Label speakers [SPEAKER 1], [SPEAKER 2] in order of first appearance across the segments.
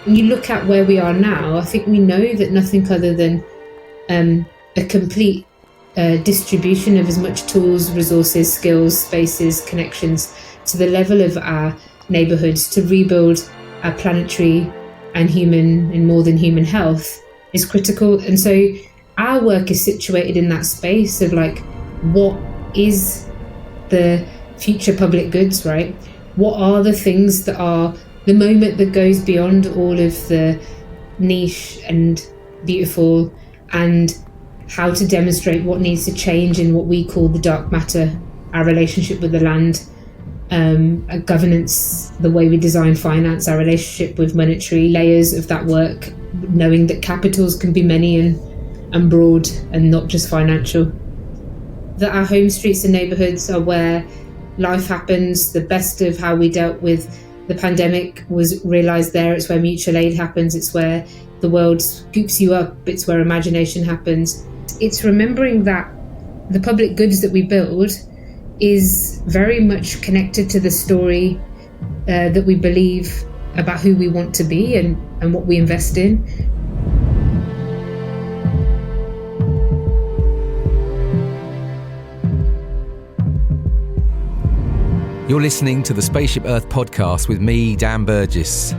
[SPEAKER 1] when you look at where we are now, I think we know that nothing other than a complete distribution of as much tools, resources, skills, spaces, connections to the level of our neighbourhoods to rebuild our planetary and human and more than human health is critical. And so our work is situated in that space of like, what is the future public goods, right? What are the things that are the moment that goes beyond all of the niche and beautiful, and how to demonstrate what needs to change in what we call the dark matter, our relationship with the land, governance, the way we design finance, our relationship with monetary layers of that work, knowing that capitals can be many and broad and not just financial. That our home streets and neighbourhoods are where life happens. The best of how we dealt with the pandemic was realised there. It's where mutual aid happens. It's where the world scoops you up. It's where imagination happens. It's remembering that the public goods that we build is very much connected to the story that we believe about who we want to be and what we invest in.
[SPEAKER 2] You're listening to the Spaceship Earth podcast with me, Dan Burgess.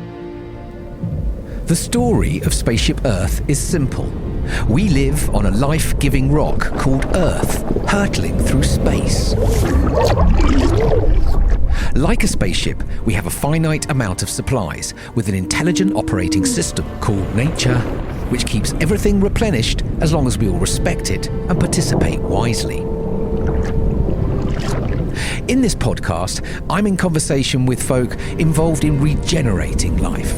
[SPEAKER 2] The story of Spaceship Earth is simple. We live on a life-giving rock called Earth, hurtling through space. Like a spaceship, we have a finite amount of supplies with an intelligent operating system called nature, which keeps everything replenished as long as we all respect it and participate wisely. In this podcast, I'm in conversation with folk involved in regenerating life,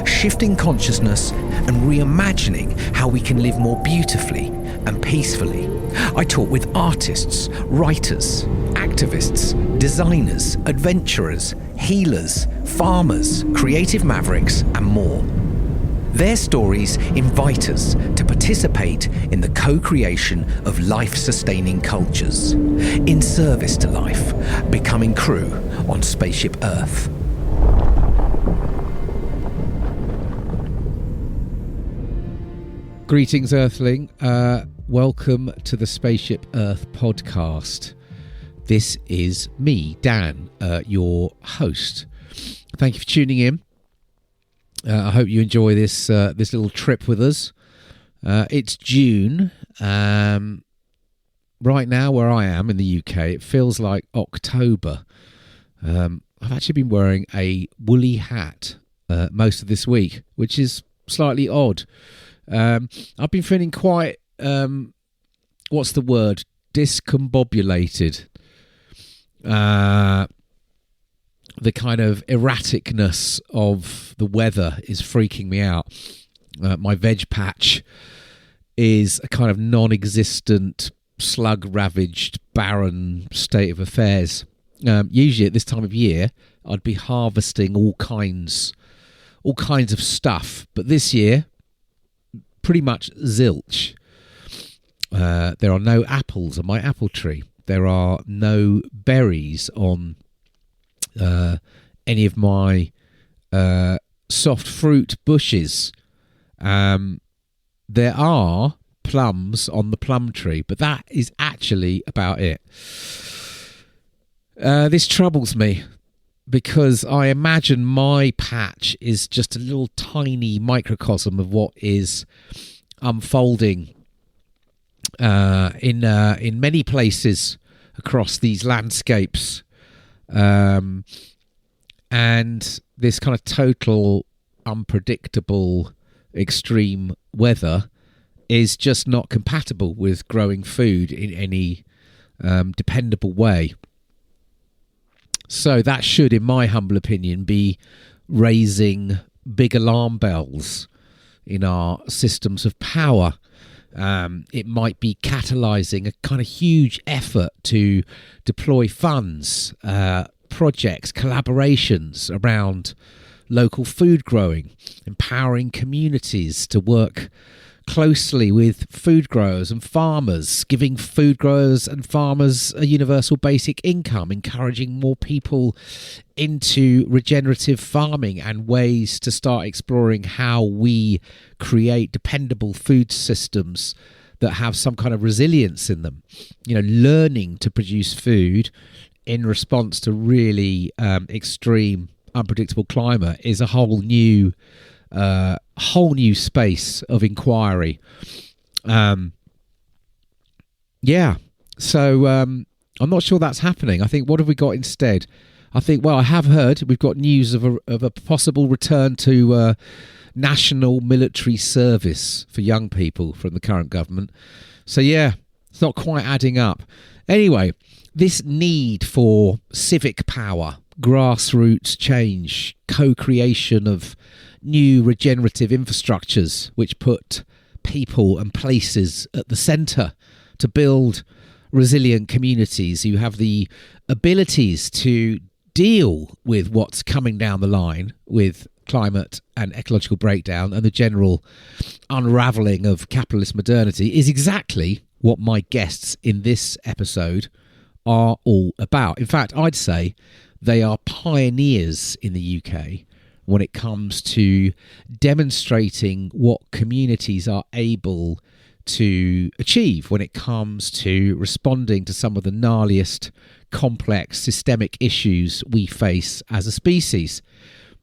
[SPEAKER 2] shifting consciousness and reimagining how we can live more beautifully and peacefully. I talk with artists, writers, activists, designers, adventurers, healers, farmers, creative mavericks, and more. Their stories invite us to participate in the co-creation of life-sustaining cultures, in service to life, becoming crew on Spaceship Earth.
[SPEAKER 3] Greetings, Earthling. Welcome to the Spaceship Earth podcast. This is me, Dan, your host. Thank you for tuning in. I hope you enjoy this little trip with us. It's June. Right now, where I am in the UK, it feels like October. I've actually been wearing a woolly hat most of this week, which is slightly odd. I've been feeling quite, what's the word? Discombobulated. The kind of erraticness of the weather is freaking me out. My veg patch is a kind of non-existent, slug-ravaged, barren state of affairs. Usually at this time of year, I'd be harvesting all kinds of stuff. But this year, pretty much zilch. There are no apples on my apple tree. There are no berries on any of my soft fruit bushes. There are plums on the plum tree, but that is actually about it. This troubles me because I imagine my patch is just a little tiny microcosm of what is unfolding in many places across these landscapes. And this kind of total unpredictable extreme weather is just not compatible with growing food in any dependable way. So that should, in my humble opinion, be raising big alarm bells in our systems of power. It might be catalysing a kind of huge effort to deploy funds, projects, collaborations around local food growing, empowering communities to work closely with food growers and farmers, giving food growers and farmers a universal basic income, encouraging more people into regenerative farming and ways to start exploring how we create dependable food systems that have some kind of resilience in them. Learning to produce food in response to really extreme, unpredictable climate is a whole new space of inquiry. So I'm not sure that's happening. I think, what have we got instead? I think, I have heard we've got news of a possible return to national military service for young people from the current government. So it's not quite adding up. Anyway, this need for civic power, grassroots change, co-creation of new regenerative infrastructures which put people and places at the centre to build resilient communities who have the abilities to deal with what's coming down the line with climate and ecological breakdown and the general unravelling of capitalist modernity is exactly what my guests in this episode are all about. In fact, I'd say they are pioneers in the UK when it comes to demonstrating what communities are able to achieve when it comes to responding to some of the gnarliest, complex, systemic issues we face as a species.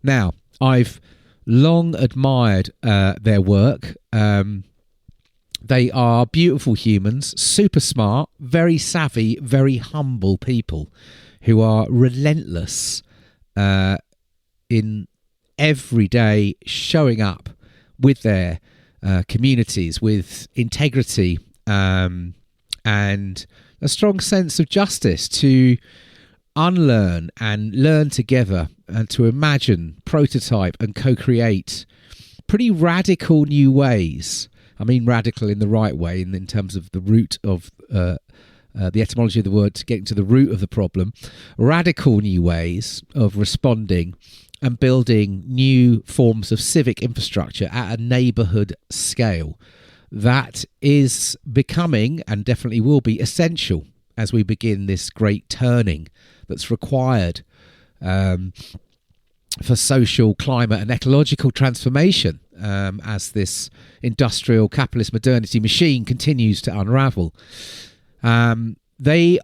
[SPEAKER 3] Now, I've long admired their work. They are beautiful humans, super smart, very savvy, very humble people who are relentless in every day showing up with their communities with integrity and a strong sense of justice to unlearn and learn together and to imagine, prototype and co-create pretty radical new ways. I mean radical in the right way in terms of the root of the etymology of the word, getting to the root of the problem. Radical new ways of responding and building new forms of civic infrastructure at a neighbourhood scale. That is becoming, and definitely will be, essential as we begin this great turning that's required for social, climate and ecological transformation as this industrial capitalist modernity machine continues to unravel. They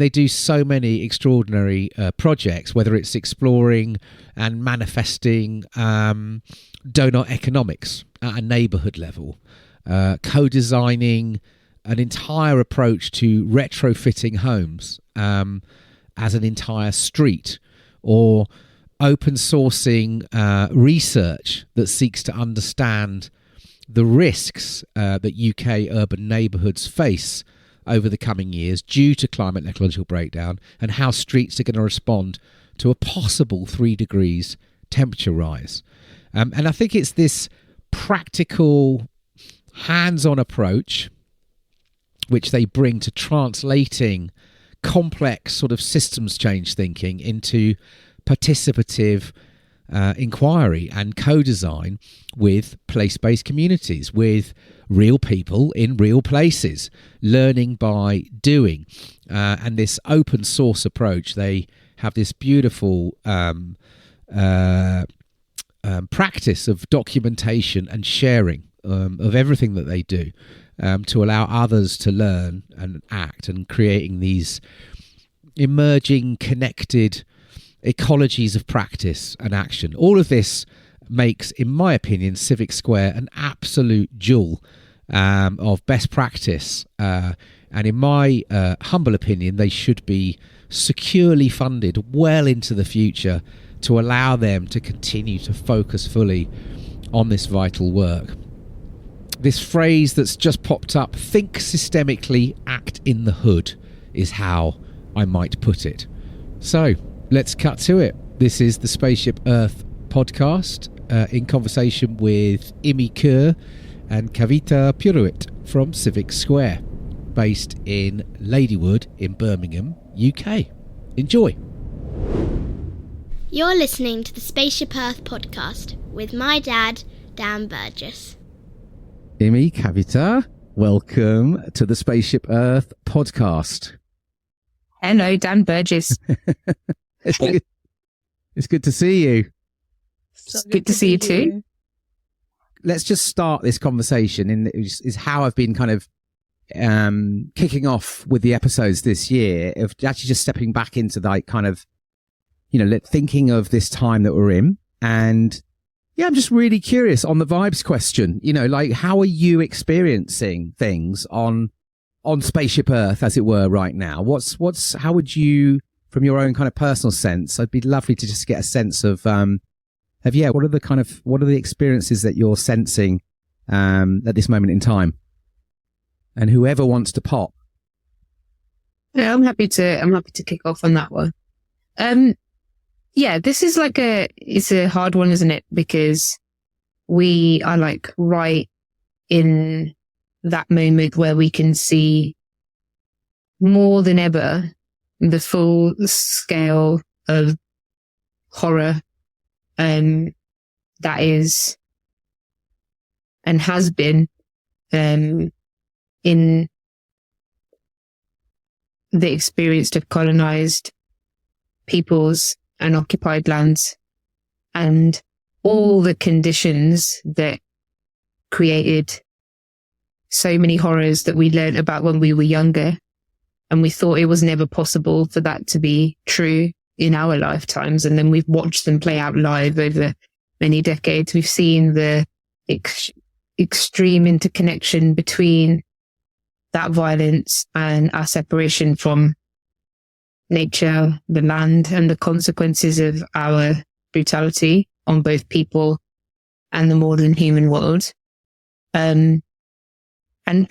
[SPEAKER 3] do so many extraordinary projects, whether it's exploring and manifesting donut economics at a neighbourhood level, co-designing an entire approach to retrofitting homes as an entire street, or open sourcing research that seeks to understand the risks that UK urban neighbourhoods face over the coming years due to climate and ecological breakdown, and how streets are going to respond to a possible 3 degrees temperature rise. And I think it's this practical, hands-on approach which they bring to translating complex sort of systems change thinking into participative inquiry and co-design with place-based communities, with real people in real places, learning by doing. And this open source approach, they have this beautiful practice of documentation and sharing of everything that they do to allow others to learn and act, and creating these emerging connected ecologies of practice and action. All of this makes, in my opinion, Civic Square an absolute jewel of best practice. And in my humble opinion, they should be securely funded well into the future to allow them to continue to focus fully on this vital work. This phrase that's just popped up, think systemically, act in the hood, is how I might put it. So, let's cut to it. This is the Spaceship Earth podcast in conversation with Immy and Kavita Purohit from Civic Square, based in Ladywood in Birmingham, UK. Enjoy.
[SPEAKER 4] You're listening to the Spaceship Earth podcast with my dad, Dan Burgess.
[SPEAKER 3] Immy, Kavita, welcome to the Spaceship Earth podcast.
[SPEAKER 1] Hello, Dan Burgess.
[SPEAKER 3] It's good to see you.
[SPEAKER 1] It's good to see you too.
[SPEAKER 3] Let's just start this conversation is how I've been kind of kicking off with the episodes this year, of actually just stepping back into like kind of, thinking of this time that we're in. And yeah, I'm just really curious on the vibes question, like how are you experiencing things on Spaceship Earth, as it were, right now? How would you, from your own kind of personal sense, I'd be lovely to just get a sense of what are the experiences that you're sensing at this moment in time? And whoever wants to pop.
[SPEAKER 1] Yeah, I'm happy to kick off on that one. This is it's a hard one, isn't it? Because we are like right in that moment where we can see more than ever the full scale of horror that is and has been in the experience of colonized peoples and occupied lands, and all the conditions that created so many horrors that we learned about when we were younger, and we thought it was never possible for that to be true in our lifetimes. And then we've watched them play out live over many decades. We've seen the extreme interconnection between that violence and our separation from nature, the land, and the consequences of our brutality on both people and the modern human world. And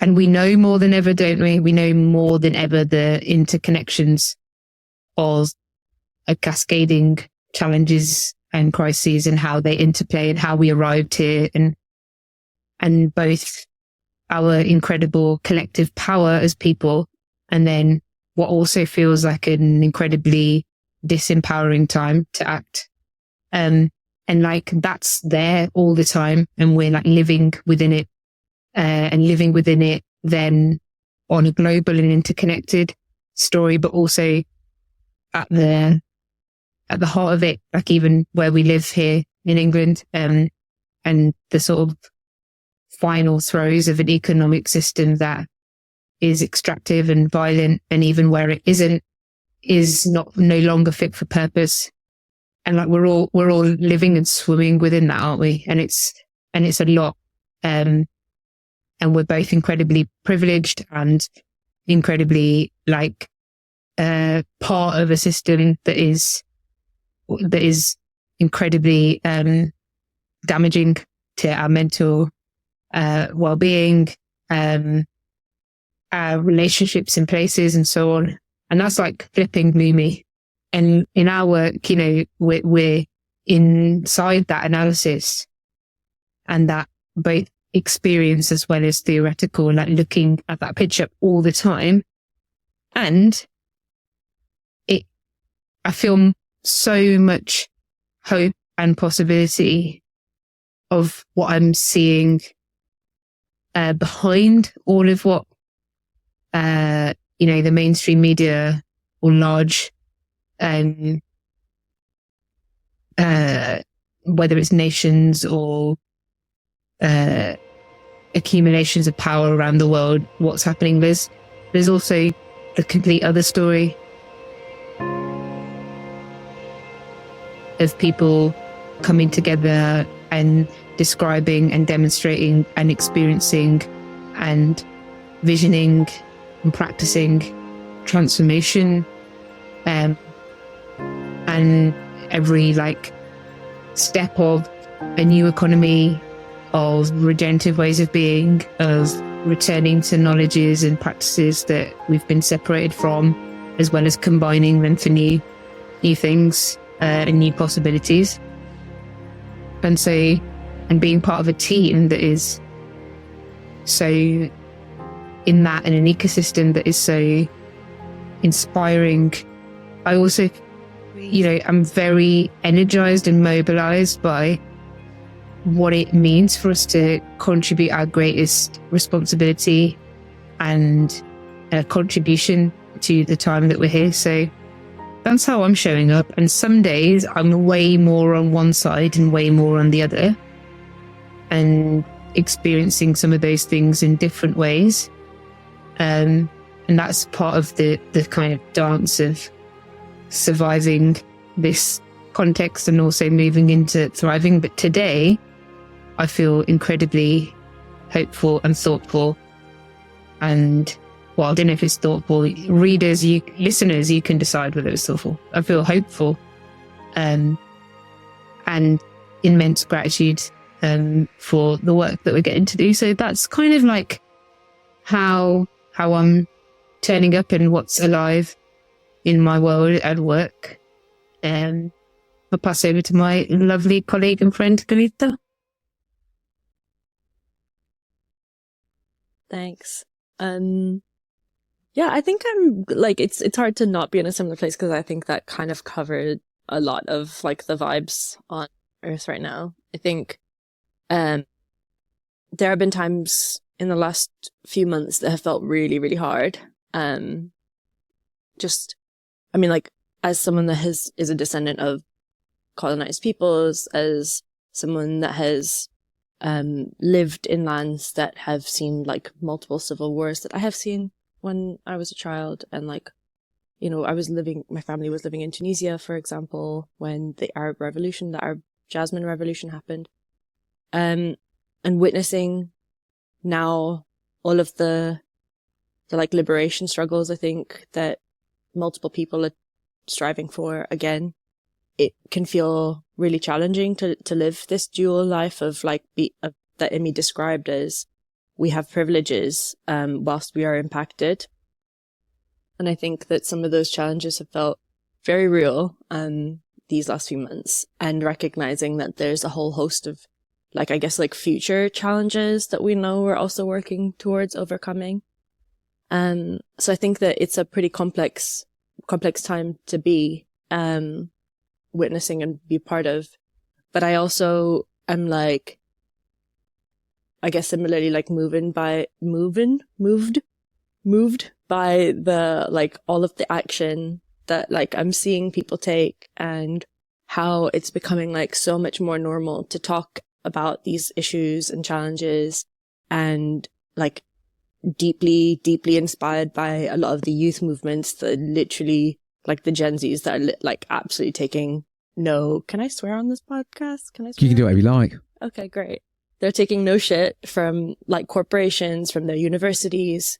[SPEAKER 1] we know more than ever, don't we? We know more than ever the interconnections of cascading challenges and crises and how they interplay and how we arrived here, and both our incredible collective power as people, and then what also feels like an incredibly disempowering time to act. And like that's there all the time, and we're like living within it, and living within it then on a global and interconnected story, but also at the heart of it, like even where we live here in England, and the sort of final throes of an economic system that is extractive and violent, and even where it isn't, is no longer fit for purpose. And like we're all living and swimming within that, aren't we? And it's a lot. And we're both incredibly privileged and incredibly like part of a system that is incredibly damaging to our mental well-being, our relationships in places and so on. And that's like flipping gloomy. And in our work, we're inside that analysis and that both experience as well as theoretical, like looking at that picture all the time. And I feel so much hope and possibility of what I'm seeing behind all of what the mainstream media or large whether it's nations or accumulations of power around the world, what's happening. There's also the complete other story of people coming together and describing and demonstrating and experiencing and visioning and practicing transformation, and every like step of a new economy, of regenerative ways of being, of returning to knowledges and practices that we've been separated from, as well as combining them for new things and new possibilities. And being part of a team that is so in that, in an ecosystem that is so inspiring. I also, I'm very energized and mobilized by what it means for us to contribute our greatest responsibility and contribution to the time that we're here. So that's how I'm showing up. And some days I'm way more on one side and way more on the other, and experiencing some of those things in different ways. And that's part of the kind of dance of surviving this context and also moving into thriving. But today, I feel incredibly hopeful and thoughtful. And, well, I don't know if it's thoughtful. Readers, listeners, you can decide whether it's thoughtful. I feel hopeful and immense gratitude for the work that we're getting to do. So that's kind of like how I'm turning up and what's alive in my world and work. I'll pass over to my lovely colleague and friend, Kavita.
[SPEAKER 4] Thanks. Yeah, I think I'm like, it's hard to not be in a similar place, because I think that kind of covered a lot of like the vibes on Earth right now. I think there have been times in the last few months that have felt really, really hard. Like, as someone that is a descendant of colonized peoples, as someone that has lived in lands that have seen like multiple civil wars that I have seen when I was a child, and like, you know, my family was living in Tunisia, for example, when the Arab Jasmine Revolution happened, and witnessing now all of the like liberation struggles, I think, that multiple people are striving for again. It can feel really challenging to live this dual life of like that Immy described as we have privileges whilst we are impacted. And I think that some of those challenges have felt very real these last few months, and recognizing that there's a whole host of like, I guess, like future challenges that we know we're also working towards overcoming. So I think that it's a pretty complex time to be witnessing and be part of. But I also am like, I guess similarly, like moved by the like all of the action that like I'm seeing people take, and how it's becoming like so much more normal to talk about these issues and challenges, and like deeply inspired by a lot of the youth movements that literally, like the Gen Zs that are like absolutely taking no, can I swear on this podcast? Can I swear?
[SPEAKER 3] You can do whatever you like.
[SPEAKER 4] Okay, great. They're taking no shit from like corporations, from their universities.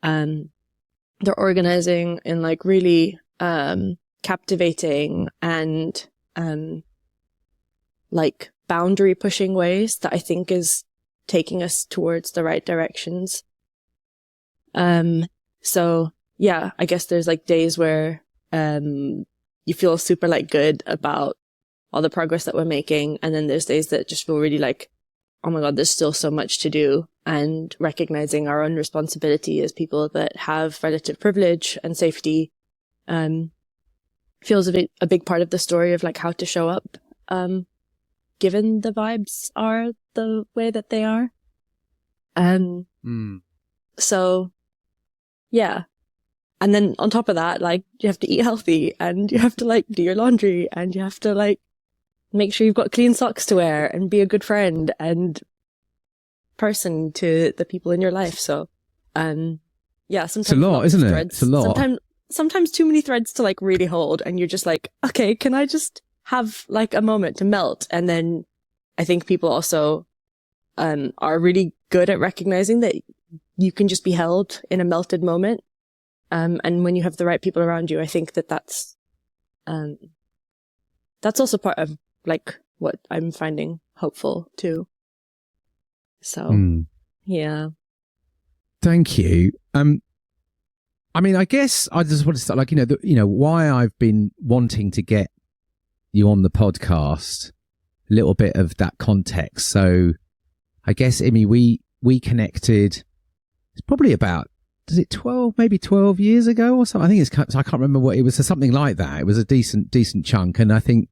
[SPEAKER 4] They're organizing in like really captivating and like boundary pushing ways that I think is taking us towards the right directions. So yeah, I guess there's like days where you feel super like good about all the progress that we're making, and then there's days that just feel really like, oh my god, there's still so much to do, and recognizing our own responsibility as people that have relative privilege and safety feels a big part of the story of like how to show up given the vibes are the way that they are. So yeah. And then on top of that, like, you have to eat healthy, and you have to like do your laundry, and you have to like make sure you've got clean socks to wear, and be a good friend and person to the people in your life. So, yeah, sometimes
[SPEAKER 3] it's a lot, isn't it? It's a lot.
[SPEAKER 4] Sometimes too many threads to like really hold, and you're just like, okay, can I just have like a moment to melt? And then I think people also are really good at recognizing that you can just be held in a melted moment. And when you have the right people around you, I think that's also part of like what I'm finding hopeful too. So, yeah.
[SPEAKER 3] Thank you. I mean, I guess I just want to start, like, why I've been wanting to get you on the podcast, a little bit of that context. So I guess, Immy, we connected, it's probably about, is it 12 years ago or something? I can't remember what it was, something like that. It was a decent chunk. And I think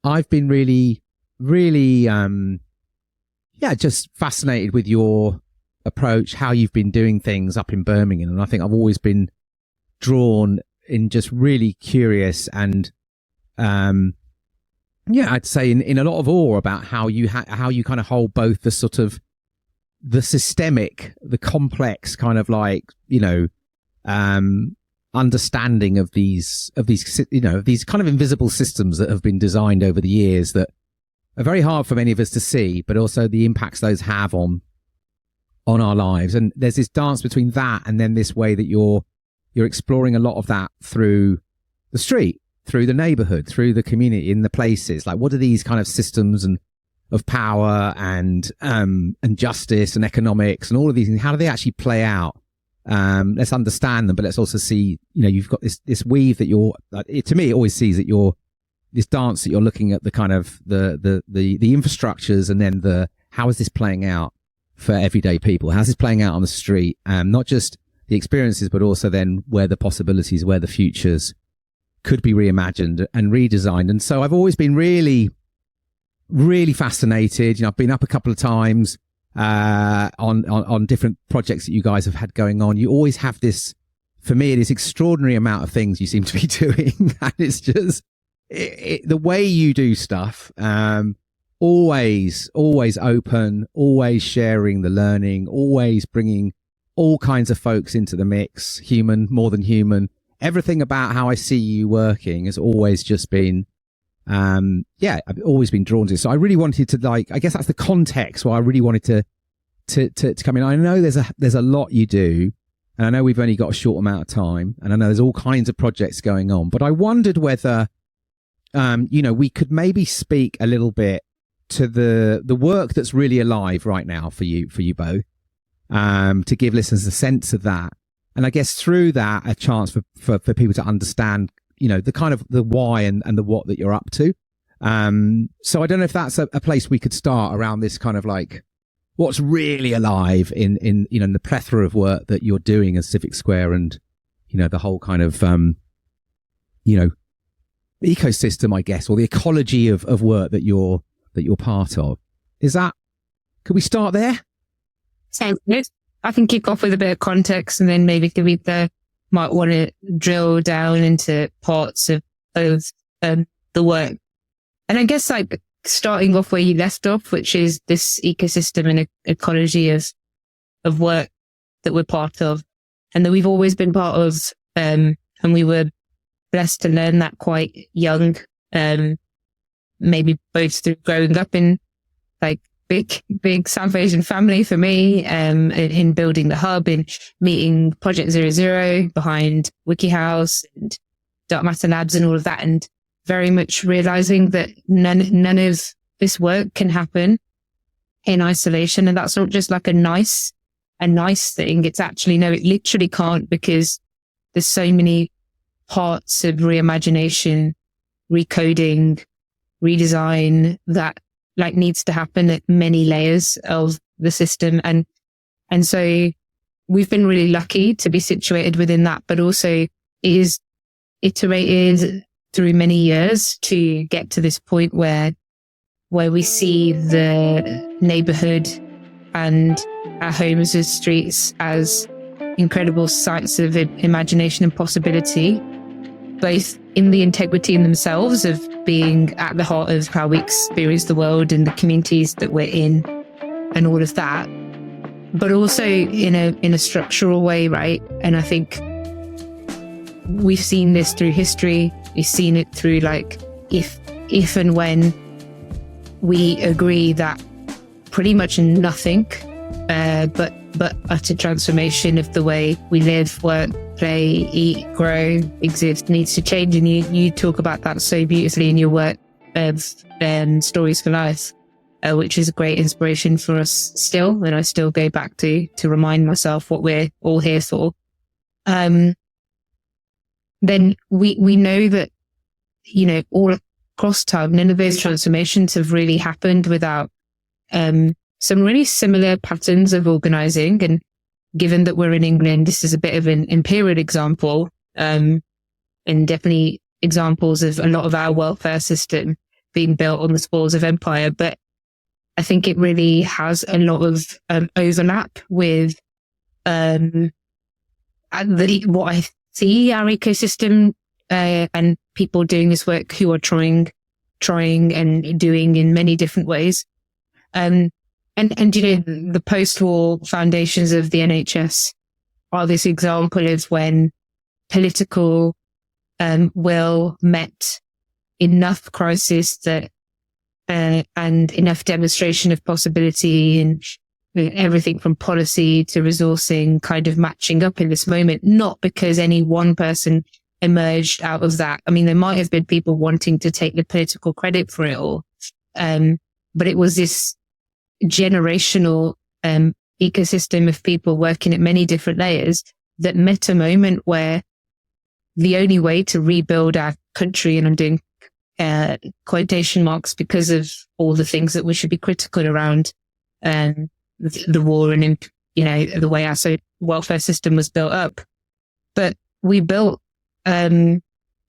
[SPEAKER 3] I've been really, really just fascinated with your approach, how you've been doing things up in Birmingham. And I think I've always been drawn in, just really curious and, I'd say in a lot of awe about how you kind of hold both the sort of the systemic, the complex kind of like, understanding of these these kind of invisible systems that have been designed over the years that are very hard for many of us to see, but also the impacts those have on our lives. And there's this dance between that and then this way that you're exploring a lot of that through the street, through the neighborhood, through the community, in the places. Like, what are these kind of systems and of power and justice and economics and all of these things? How do they actually play out? Let's understand them, but let's also see, you've got this weave that to me, it always sees that this dance that you're looking at the kind of the infrastructures, and then how is this playing out for everyday people? How's this playing out on the street? Not just the experiences, but also then where the possibilities, where the futures could be reimagined and redesigned. And so I've always been really, really fascinated. I've been up a couple of times on different projects that you guys have had going on. You always have this, for me, this extraordinary amount of things you seem to be doing. And it's just the way you do stuff, always open, always sharing the learning, always bringing all kinds of folks into the mix, human, more than human. Everything about how I see you working has always just been, I've always been drawn to it. So I really wanted to, I guess that's the context why I really wanted to come in. I know there's a lot you do, and I know we've only got a short amount of time, and I know there's all kinds of projects going on, but I wondered whether, we could maybe speak a little bit to the work that's really alive right now for you both, to give listeners a sense of that. And I guess through that, a chance for people to understand, the kind of the why and the what that you're up to. So I don't know if that's a place we could start around this kind of like what's really alive in the plethora of work that you're doing as Civic Square, and, the whole kind of, ecosystem, I guess, or the ecology of work that you're part of. Could we start there?
[SPEAKER 1] Sounds good. I can kick off with a bit of context, and then maybe Kavita might want to drill down into parts of the work. And I guess starting off where you left off, which is this ecosystem and ecology of work that we're part of, and that we've always been part of. And we were blessed to learn that quite young, maybe both through growing up in big South Asian family for me, in building the hub, in meeting Project 00 behind WikiHouse and Dark Matter Labs and all of that, and very much realizing that none of this work can happen in isolation. And that's not just like a nice thing. It's actually, no, it literally can't, because there's so many parts of reimagination, recoding, redesign that needs to happen at many layers of the system. And so we've been really lucky to be situated within that, but also it is iterated through many years to get to this point where we see the neighborhood and our homes as streets as incredible sites of imagination and possibility, both in the integrity in themselves of being at the heart of how we experience the world and the communities that we're in and all of that, but also in a structural way, right? And I think we've seen this through history. We've seen it through if and when we agree that pretty much nothing, but utter transformation of the way we live, work, play, eat, grow, exist needs to change. And you talk about that so beautifully in your work of Stories for Life, which is a great inspiration for us still. And I still go back to remind myself what we're all here for. Then we know that, all across time, none of those transformations have really happened without some really similar patterns of organizing. And given that we're in England, this is a bit of an imperial example, and definitely examples of a lot of our welfare system being built on the spoils of empire. But I think it really has a lot of overlap with what I see our ecosystem and people doing this work who are trying and doing in many different ways. And the post-war foundations of the NHS are this example of when political will met enough crisis that and enough demonstration of possibility and everything from policy to resourcing kind of matching up in this moment, not because any one person emerged out of that. I mean, there might have been people wanting to take the political credit for it all. But it was this generational ecosystem of people working at many different layers that met a moment where the only way to rebuild our country, and I'm doing quotation marks because of all the things that we should be critical around, the war and, the way our welfare system was built up. But we built a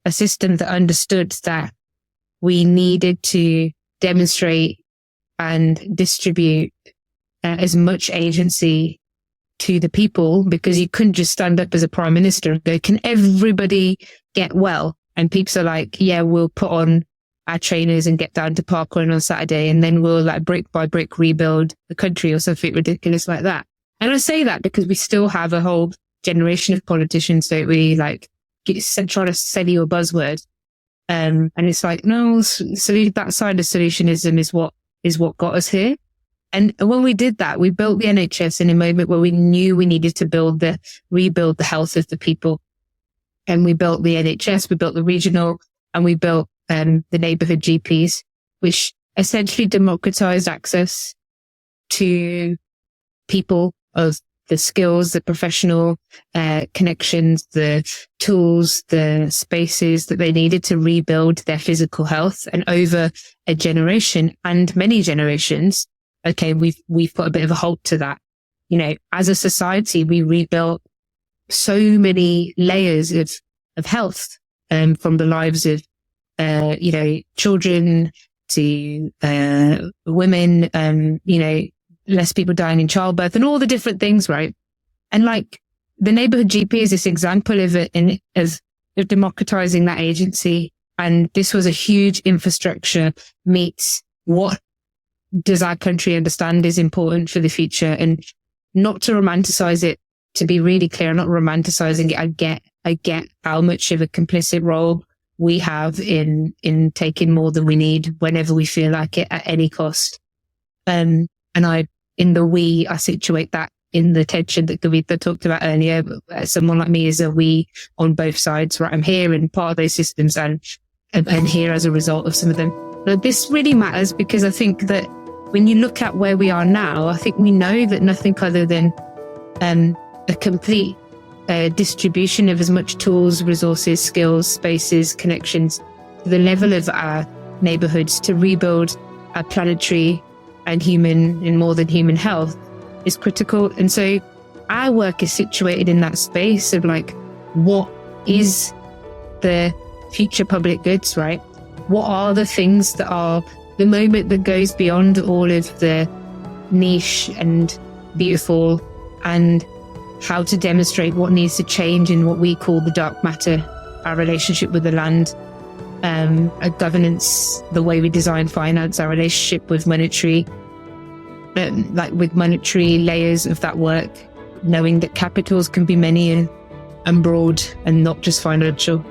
[SPEAKER 1] system that understood that we needed to demonstrate and distribute as much agency to the people, because you couldn't just stand up as a prime minister and go, can everybody get well? And people are like, yeah, we'll put on our trainers and get down to parkrun on Saturday, and then we'll like brick by brick rebuild the country or something ridiculous like that. And I say that because we still have a whole generation of politicians, don't we, like try to sell you a buzzword. And it's like, no, that side of solutionism is what got us here. And when we did that, we built the NHS in a moment where we knew we needed to rebuild the health of the people. And we built the NHS, we built the regional, and we built the neighbourhood GPs, which essentially democratized access to people of the skills, the professional connections, the tools, the spaces that they needed to rebuild their physical health. And over a generation and many generations, okay, we've put a bit of a halt to that. As a society, we rebuilt so many layers of health, from the lives of, children to women, less people dying in childbirth and all the different things, right? And like the neighbourhood GP is this example of it, of democratizing that agency. And this was a huge infrastructure meets what does our country understand is important for the future. And not to romanticize it, to be really clear, I'm not romanticizing it. I get how much of a complicit role we have in taking more than we need whenever we feel like it at any cost. And I situate that in the tension that Kavita talked about earlier. Someone like me is a we on both sides, right? I'm here and part of those systems and here as a result of some of them. But this really matters because I think that when you look at where we are now, I think we know that nothing other than a complete distribution of as much tools, resources, skills, spaces, connections to the level of our neighbourhoods to rebuild our planetary and human and more than human health is critical. And so our work is situated in that space of like, what is the future public goods, right? What are the things that are the moment that goes beyond all of the niche and beautiful, and how to demonstrate what needs to change in what we call the dark matter, our relationship with the land, our governance, the way we design finance, our relationship with monetary layers of that work, knowing that capitals can be many and broad and not just financial.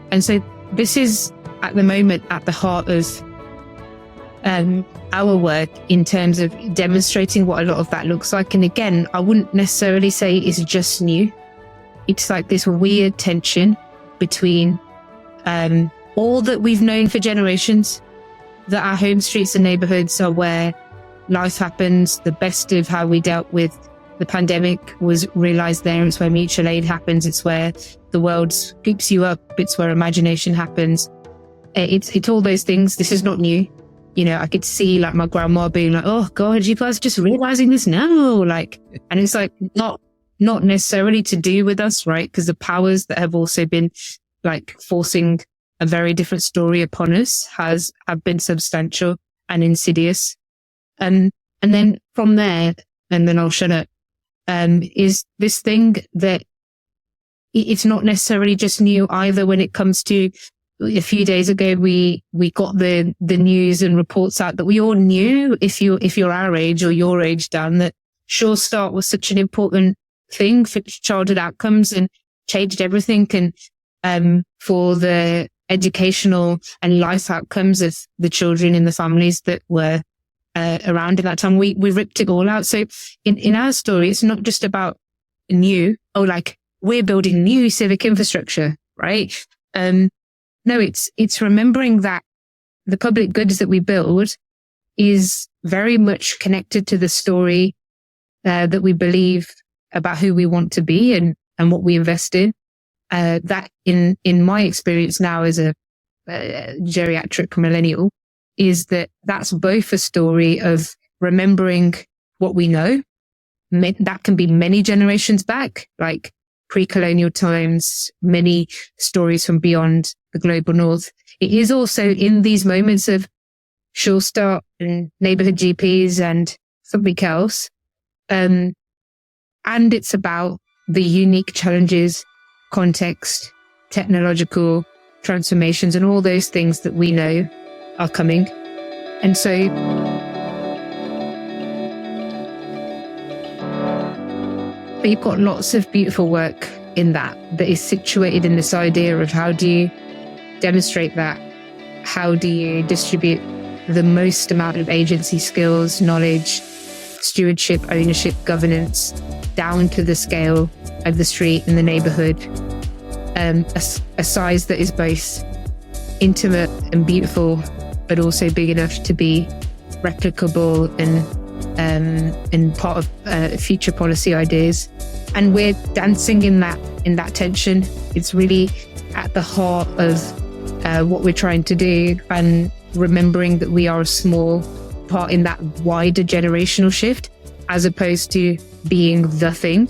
[SPEAKER 1] And so this is at the moment at the heart of our work in terms of demonstrating what a lot of that looks like. And again, I wouldn't necessarily say it's just new. It's like this weird tension between all that we've known for generations, that our home streets and neighbourhoods are where life happens. The best of how we dealt with the pandemic was realised there. It's where mutual aid happens. It's where the world scoops you up. It's where imagination happens. It's all those things. This is not new. I could see like my grandma being like, oh God, you guys are just realizing this now. And it's like not necessarily to do with us, right? Because the powers that have also been like forcing a very different story upon us have been substantial and insidious. And then from there, and then I'll shut up, is this thing that it's not necessarily just new either. When it comes to, a few days ago, we got the news and reports out that we all knew, if you're our age or your age, Dan, that Sure Start was such an important thing for childhood outcomes and changed everything, and for the educational and life outcomes of the children in the families that were around in that time. We ripped it all out. So in our story, it's not just about new, like we're building new civic infrastructure, right? No, it's remembering that the public goods that we build is very much connected to the story that we believe about who we want to be and what we invest in. That in my experience now as a geriatric millennial, is that that's both a story of remembering what we know. That can be many generations back, like pre-colonial times, many stories from beyond the global north. It is also in these moments of Sure Start and neighbourhood GPs and something else. And it's about the unique challenges, context, technological transformations, and all those things that we know are coming. And so you've got lots of beautiful work in that is situated in this idea of how do you demonstrate that? How do you distribute the most amount of agency, skills, knowledge, stewardship, ownership, governance down to the scale of the street and the neighbourhood, a size that is both intimate and beautiful, but also big enough to be replicable and part of future policy ideas. And we're dancing in that tension. It's really at the heart of what we're trying to do, and remembering that we are a small part in that wider generational shift, as opposed to being the thing.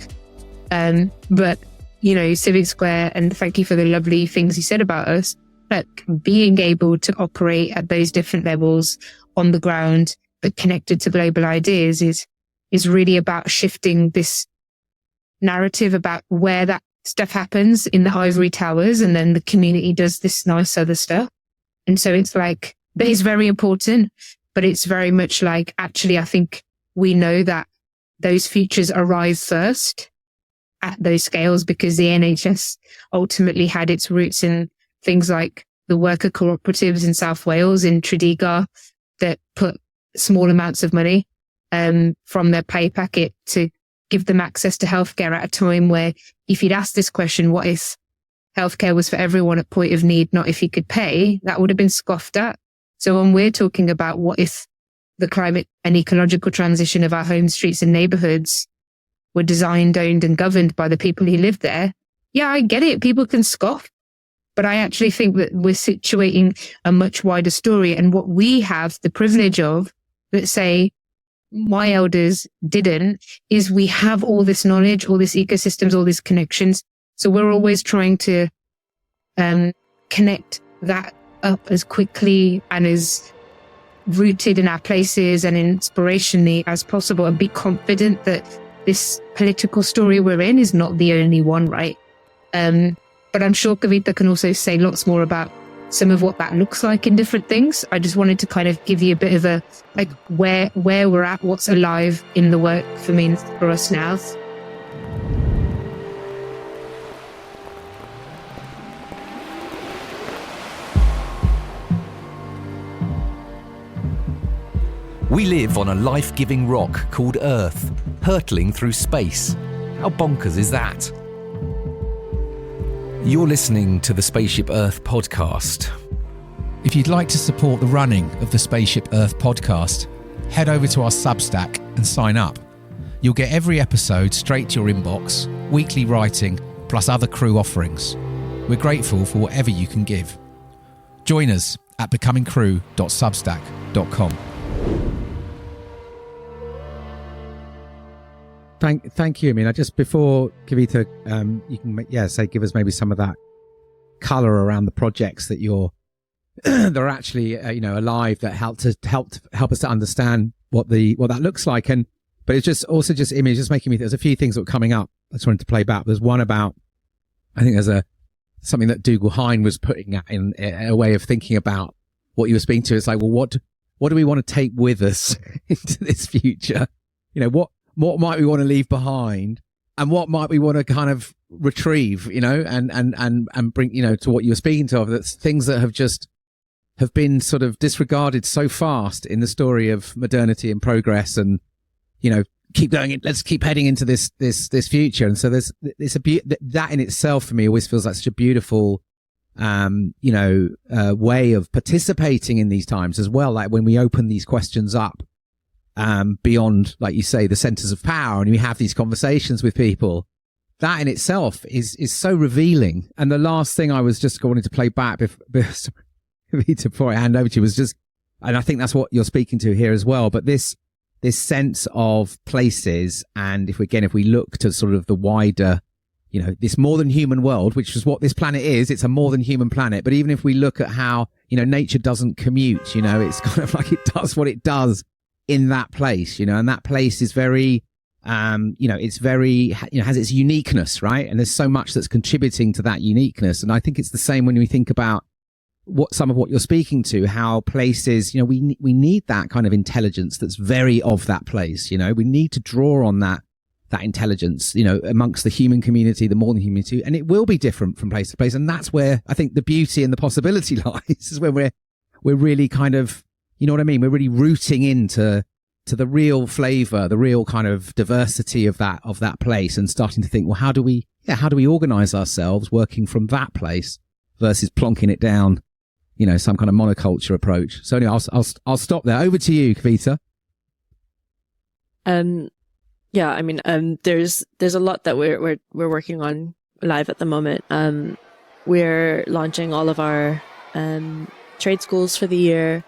[SPEAKER 1] But, Civic Square, and thank you for the lovely things you said about us, like being able to operate at those different levels on the ground, but connected to global ideas is really about shifting this narrative about where that stuff happens in the ivory towers, and then the community does this nice other stuff. And so it's like, that is very important, but it's very much like, actually, I think we know that those futures arrive first at those scales, because the NHS ultimately had its roots in things like the worker cooperatives in South Wales, in Tredegar, that put small amounts of money from their pay packet to give them access to healthcare at a time where, if you'd asked this question, what if healthcare was for everyone at point of need, not if you could pay, that would have been scoffed at. So when we're talking about what if the climate and ecological transition of our home streets and neighbourhoods were designed, owned and governed by the people who live there, yeah, I get it. People can scoff. But I actually think that we're situating a much wider story. And what we have the privilege of, that say my elders didn't, is we have all this knowledge, all these ecosystems, all these connections. So we're always trying to connect that up as quickly and as rooted in our places and inspirationally as possible, and be confident that this political story we're in is not the only one, right? But I'm sure Kavita can also say lots more about some of what that looks like in different things. I just wanted to kind of give you a bit of a, like, where we're at, what's alive in the work for me and for us now.
[SPEAKER 2] We live on a life-giving rock called Earth, hurtling through space. How bonkers is that? You're listening to the Spaceship Earth podcast.
[SPEAKER 3] If you'd like to support the running of the Spaceship Earth podcast, head over to our Substack and sign up. You'll get every episode straight to your inbox, weekly writing, plus other crew offerings. We're grateful for whatever you can give. Join us at becomingcrew.substack.com. Thank you. I mean, just before Kavita, you can give us maybe some of that colour around the projects that you're that are actually alive, that help us to understand what that looks like. And but it's just Immy, just making me, there's a few things that were coming up I just wanted to play back. There's one about, I think there's something that Dougal Hine was putting in a way of thinking about what you were speaking to. It's like, well, what do we want to take with us into this future? What might we want to leave behind, and what might we want to kind of retrieve, and bring, to what you were speaking to, that's things that have been sort of disregarded so fast in the story of modernity and progress, and, keep going. Let's keep heading into this future. And so there's that in itself for me always feels like such a beautiful, way of participating in these times as well. Like when we open these questions up, beyond, like you say, the centers of power, and we have these conversations with people, that in itself is so revealing. And the last thing I was just going to play back before I hand over to you was just, and I think that's what you're speaking to here as well, but this sense of places, and if we look to sort of the wider, this more than human world, which is what this planet is, it's a more than human planet. But even if we look at how, nature doesn't commute, it's kind of like it does what it does in that place, and that place is very, it's very, has its uniqueness, right? And there's so much that's contributing to that uniqueness. And I think it's the same when we think about some of what you're speaking to, how places, we need that kind of intelligence that's very of that place. We need to draw on that intelligence, amongst the human community, the more than human community, and it will be different from place to place. And that's where I think the beauty and the possibility lies, is when we're really kind of, you know what I mean? We're really rooting into the real flavor, the real kind of diversity of that place, and starting to think, well, how do we organize ourselves working from that place versus plonking it down, some kind of monoculture approach. So anyway, I'll stop there. Over to you, Kavita.
[SPEAKER 4] Yeah, I mean, there's a lot that we're working on live at the moment. We're launching all of our trade schools for the year.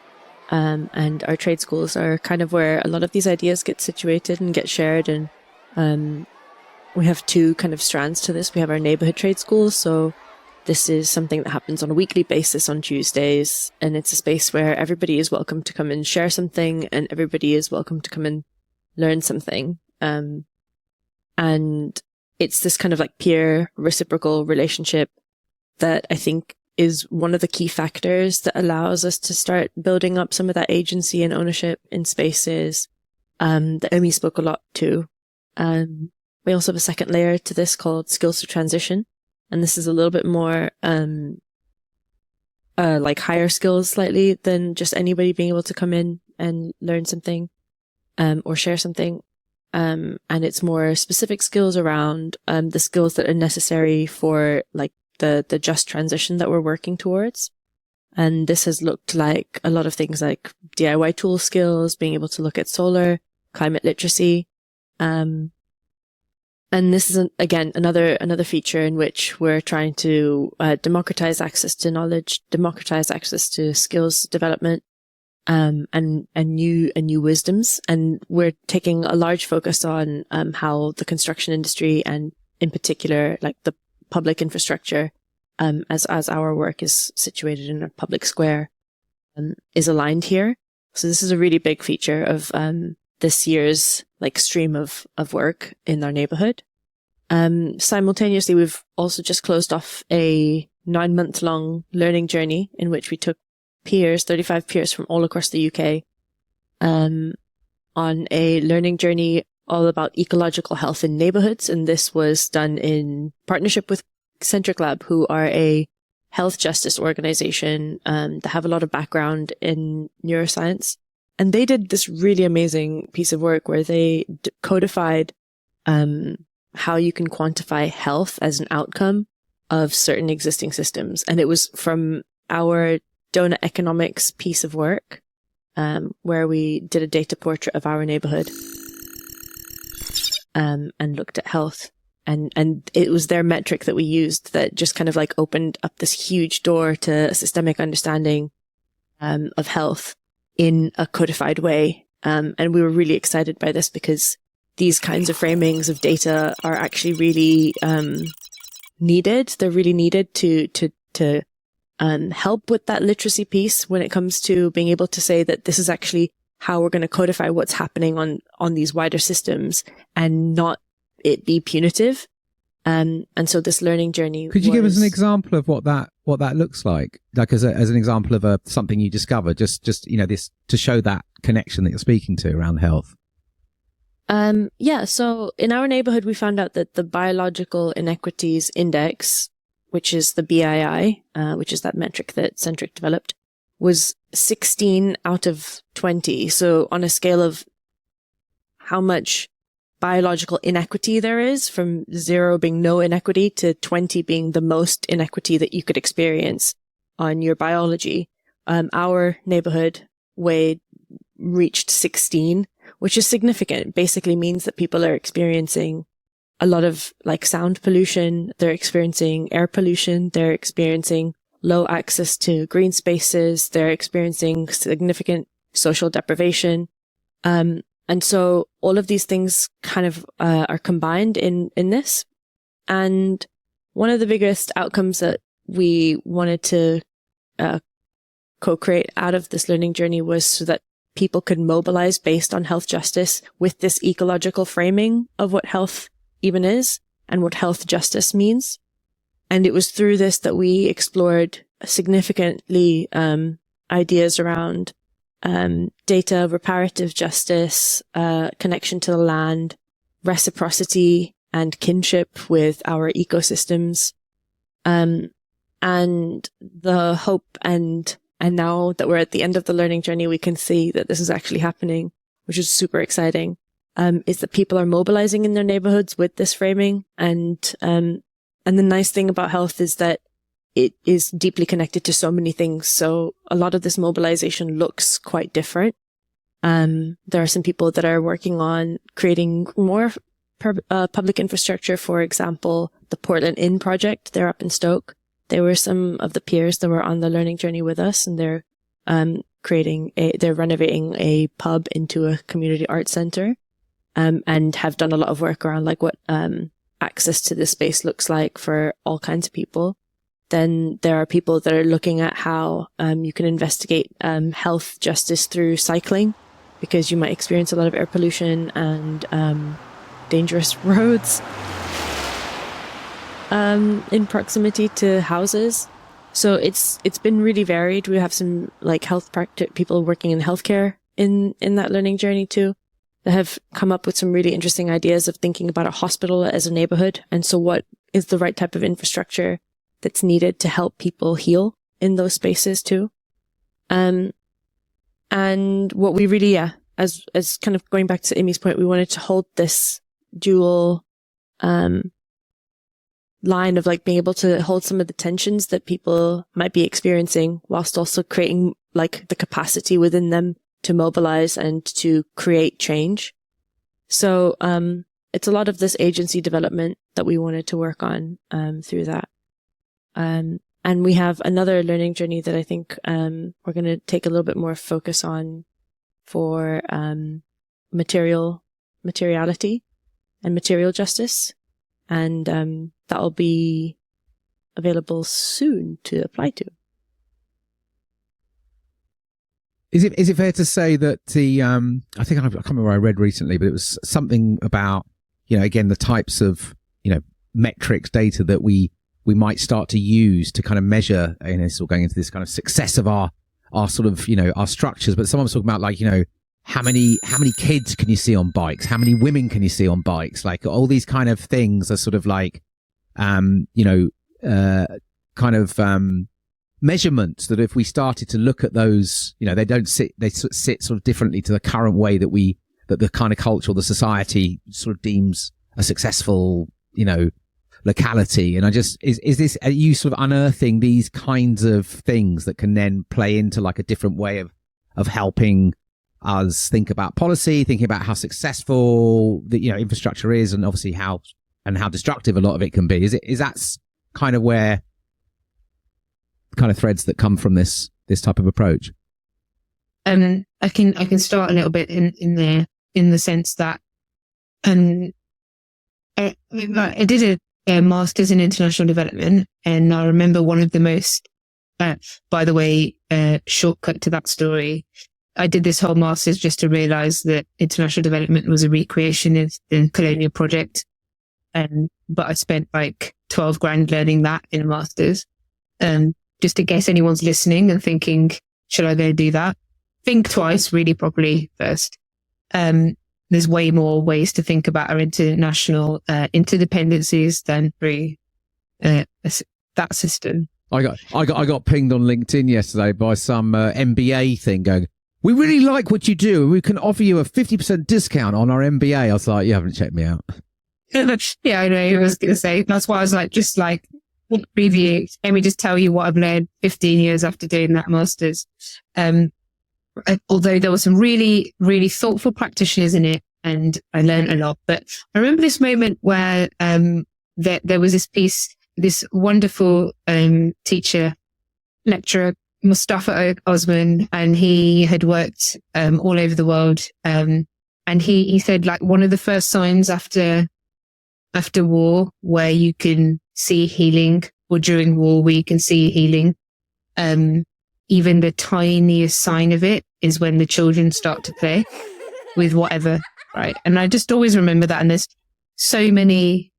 [SPEAKER 4] And our trade schools are kind of where a lot of these ideas get situated and get shared. And we have two kind of strands to this. We have our neighborhood trade schools. So this is something that happens on a weekly basis on Tuesdays. And it's a space where everybody is welcome to come and share something, and everybody is welcome to come and learn something. And it's this kind of like peer reciprocal relationship that I think is one of the key factors that allows us to start building up some of that agency and ownership in spaces, that Immy spoke a lot to. We also have a second layer to this called skills to transition. And this is a little bit more, like higher skills slightly than just anybody being able to come in and learn something, or share something. And it's more specific skills around, the skills that are necessary for like the just transition that we're working towards. And this has looked like a lot of things like DIY tool skills, being able to look at solar, climate literacy. And this is, again, another feature in which we're trying to democratize access to knowledge, democratize access to skills development, and new wisdoms. And we're taking a large focus on how the construction industry, and in particular, like the public infrastructure, as our work is situated in a public square, is aligned here. So this is a really big feature of this year's like stream of work in our neighborhood. Simultaneously, we've also just closed off a 9-month-long learning journey in which we took 35 peers from all across the UK, on a learning journey all about ecological health in neighborhoods. And this was done in partnership with Centric Lab, who are a health justice organization, that have a lot of background in neuroscience. And they did this really amazing piece of work where they codified, how you can quantify health as an outcome of certain existing systems. And it was from our donut economics piece of work, where we did a data portrait of our neighborhood, and looked at health. And it was their metric that we used that just kind of like opened up this huge door to a systemic understanding, of health in a codified way. And we were really excited by this because these kinds of framings of data are actually really, needed. They're really needed to help with that literacy piece when it comes to being able to say that this is actually how we're going to codify what's happening on these wider systems and not it be punitive. And so this learning journey.
[SPEAKER 3] Could you give us an example of what that looks like as an example of something you discovered, just this to show that connection that you're speaking to around health?
[SPEAKER 4] So in our neighborhood, we found out that the Biological Inequities Index, which is the BII, which is that metric that Centric developed, was 16 out of 20. So on a scale of how much biological inequity there is, from 0 being no inequity to 20 being the most inequity that you could experience on your biology, our neighborhood reached 16, which is significant. Basically means that people are experiencing a lot of like sound pollution, they're experiencing air pollution, they're experiencing low access to green spaces, they're experiencing significant social deprivation. And so all of these things kind of are combined in this. And one of the biggest outcomes that we wanted to co-create out of this learning journey was so that people could mobilize based on health justice with this ecological framing of what health even is and what health justice means. And it was through this that we explored significantly ideas around data, reparative justice, connection to the land, reciprocity and kinship with our ecosystems. And the hope and now that we're at the end of the learning journey, we can see that this is actually happening, which is super exciting, is that people are mobilizing in their neighborhoods with this framing. And the nice thing about health is that it is deeply connected to so many things. So a lot of this mobilization looks quite different. There are some people that are working on creating more public infrastructure. For example, the Portland Inn project, they're up in Stoke. They were some of the peers that were on the learning journey with us, and they're they're renovating a pub into a community arts center, and have done a lot of work around like what access to this space looks like for all kinds of people. Then there are people that are looking at how you can investigate health justice through cycling, because you might experience a lot of air pollution and dangerous roads in proximity to houses. So it's been really varied. We have some like people working in healthcare in that learning journey too, that have come up with some really interesting ideas of thinking about a hospital as a neighborhood. And so what is the right type of infrastructure that's needed to help people heal in those spaces too. And what we really, as kind of going back to Immy's point, we wanted to hold this dual, line of like being able to hold some of the tensions that people might be experiencing, whilst also creating like the capacity within them to mobilize and to create change. So, it's a lot of this agency development that we wanted to work on, through that. And we have another learning journey that I think, we're going to take a little bit more focus on for, materiality and material justice. And, that'll be available soon to apply to.
[SPEAKER 3] Is it fair to say that the I can't remember where I read recently, but it was something about, again, the types of, metrics, data that we might start to use to kind of measure, sort of going into this kind of success of our sort of, our structures. But someone was talking about like, how many kids can you see on bikes? How many women can you see on bikes? Like all these kind of things are sort of like, measurements that if we started to look at those, they sit sort of differently to the current way that the kind of culture or the society sort of deems a successful, locality. And are you sort of unearthing these kinds of things that can then play into like a different way of helping us think about policy, thinking about how successful the, infrastructure is, and obviously how destructive a lot of it can be? Is that kind of where kind of threads that come from this type of approach?
[SPEAKER 1] I can start a little bit in the sense that I did a master's in international development, and I remember one of the most By the way, shortcut to that story, I did this whole master's just to realise that international development was a recreation of the colonial project. But I spent like 12 grand learning that in a master's. Just in case anyone's listening and thinking, should I go do that? Think twice, really properly first. There's way more ways to think about our international interdependencies than through that system.
[SPEAKER 3] I got pinged on LinkedIn yesterday by some MBA thing going, we really like what you do and we can offer you a 50% discount on our MBA. I was like, you haven't checked me out.
[SPEAKER 1] Yeah, I know. I was going to say, that's why I was like, just like, review. Let me just tell you what I've learned 15 years after doing that master's. Although there were some really, really thoughtful practitioners in it and I learned a lot. But I remember this moment where there was this piece, this wonderful teacher, lecturer, Mustafa Osman, and he had worked all over the world. And he said, like, one of the first signs after war where you can see healing, or during war where you can see healing, even the tiniest sign of it is when the children start to play with whatever, right? And I just always remember that. And there's so many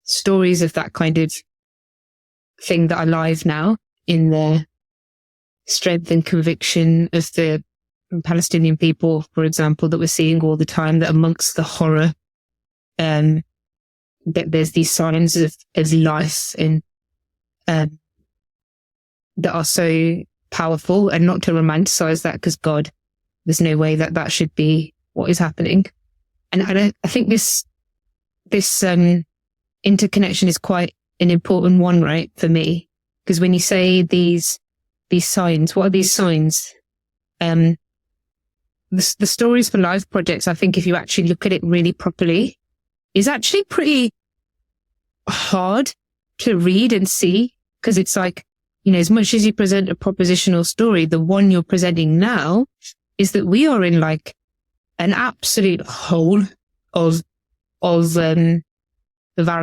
[SPEAKER 1] stories of that kind of thing that are alive now in the strength and conviction of the Palestinian people, for example, that we're seeing all the time, that amongst the horror, that there's these signs of life and that are so powerful, and not to romanticize that, because God, there's no way that should be what is happening. And I think this interconnection is quite an important one, right, for me, because when you say these signs, what are these signs? The Stories for Life projects, I think if you actually look at it really properly, is actually pretty hard to read and see, because it's like, you know, as much as you present a propositional story, the one you're presenting now is that we are in like an absolute hole of our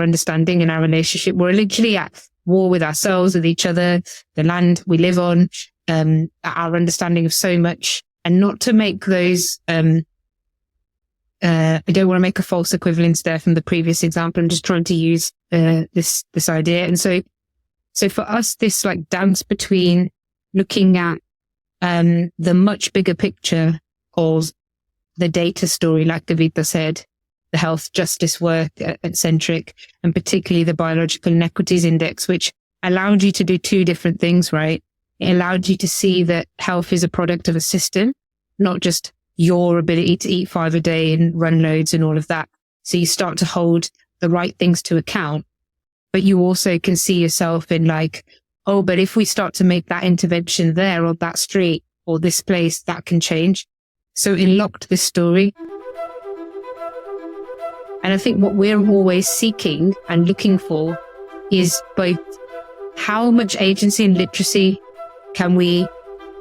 [SPEAKER 1] understanding and our relationship. We're literally at war with ourselves, with each other, the land we live on, our understanding of so much. And not to make those, I don't want to make a false equivalence there from the previous example. I'm just trying to use this idea. And so for us, this like dance between looking at the much bigger picture of the data story, like Kavita said, the health justice work at Centric, and particularly the biological inequities index, which allowed you to do two different things, right? It allowed you to see that health is a product of a system, not just your ability to eat 5 a day and run loads and all of that. So you start to hold the right things to account, but you also can see yourself in like, oh, but if we start to make that intervention there or that street or this place, that can change. So it unlocked this story. And I think what we're always seeking and looking for is both how much agency and literacy can we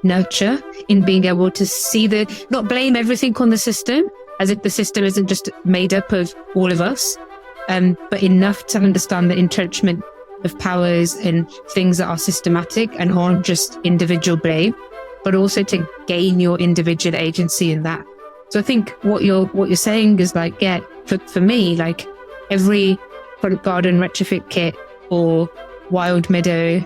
[SPEAKER 1] nurture in being able to see not blame everything on the system, as if the system isn't just made up of all of us, but enough to understand the entrenchment of powers and things that are systematic and aren't just individual blame, but also to gain your individual agency in that. So I think what you're saying is like, yeah, for me, like every front garden retrofit kit or wild meadow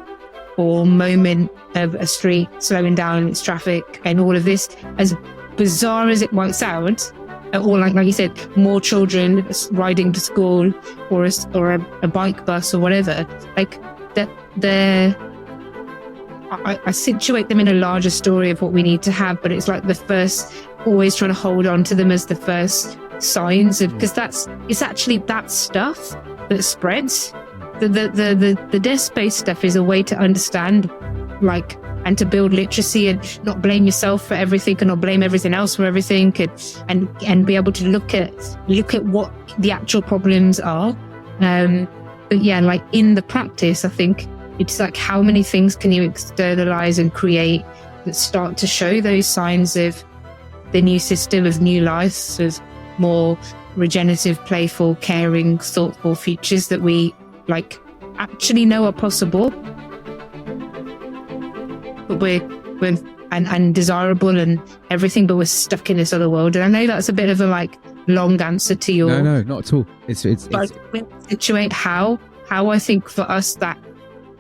[SPEAKER 1] or moment of a street slowing down its traffic and all of this, as bizarre as it might sound, or like you said, more children riding to school or a bike bus or whatever, like that I situate them in a larger story of what we need to have, but it's like the first, always trying to hold on to them as the first signs of, because it's actually that stuff that spreads. The desk-based stuff is a way to understand, like, and to build literacy and not blame yourself for everything and not blame everything else for everything, and be able to look at what the actual problems are. But yeah, like in the practice, I think it's like, how many things can you externalize and create that start to show those signs of the new system, of new life, of more regenerative, playful, caring, thoughtful futures that we like actually know are possible. but we're and desirable and everything, but we're stuck in this other world. And I know that's a bit of a like long answer to your.
[SPEAKER 3] No, not at all. It's
[SPEAKER 1] situate how I think for us that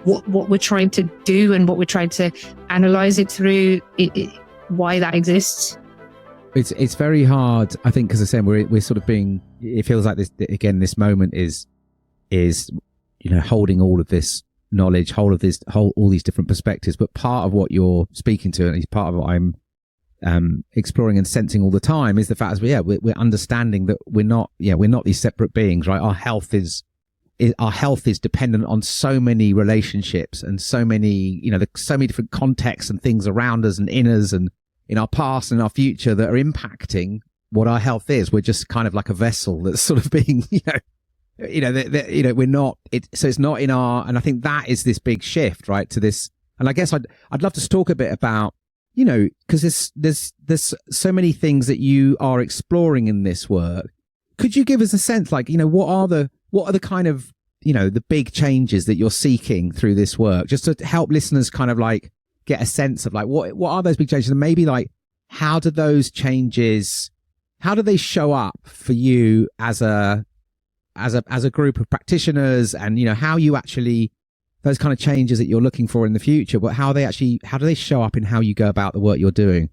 [SPEAKER 1] what we're trying to do and what we're trying to analyze it through, why that exists.
[SPEAKER 3] It's very hard, I think, because I said we're sort of being. It feels like this moment is holding all of this knowledge, all these different perspectives. But part of what you're speaking to, and is part of what I'm exploring and sensing all the time, is the fact that we're understanding that we're not these separate beings, right? Our health is dependent on so many relationships and so many so many different contexts and things around us and in us and in our past and our future that are impacting what our health is. We're just kind of like a vessel that's sort of being we're not it, so it's not in our, and I think that is this big shift, right, to this. And I guess I'd love to talk a bit about, because there's so many things that you are exploring in this work. Could you give us a sense, like, what are the kind of, the big changes that you're seeking through this work, just to help listeners kind of like get a sense of like, what are those big changes? And maybe like, how do those changes, how do they show up for you as a group of practitioners, and, how you actually, those kind of changes that you're looking for in the future, but how do they show up in how you go about the work you're doing?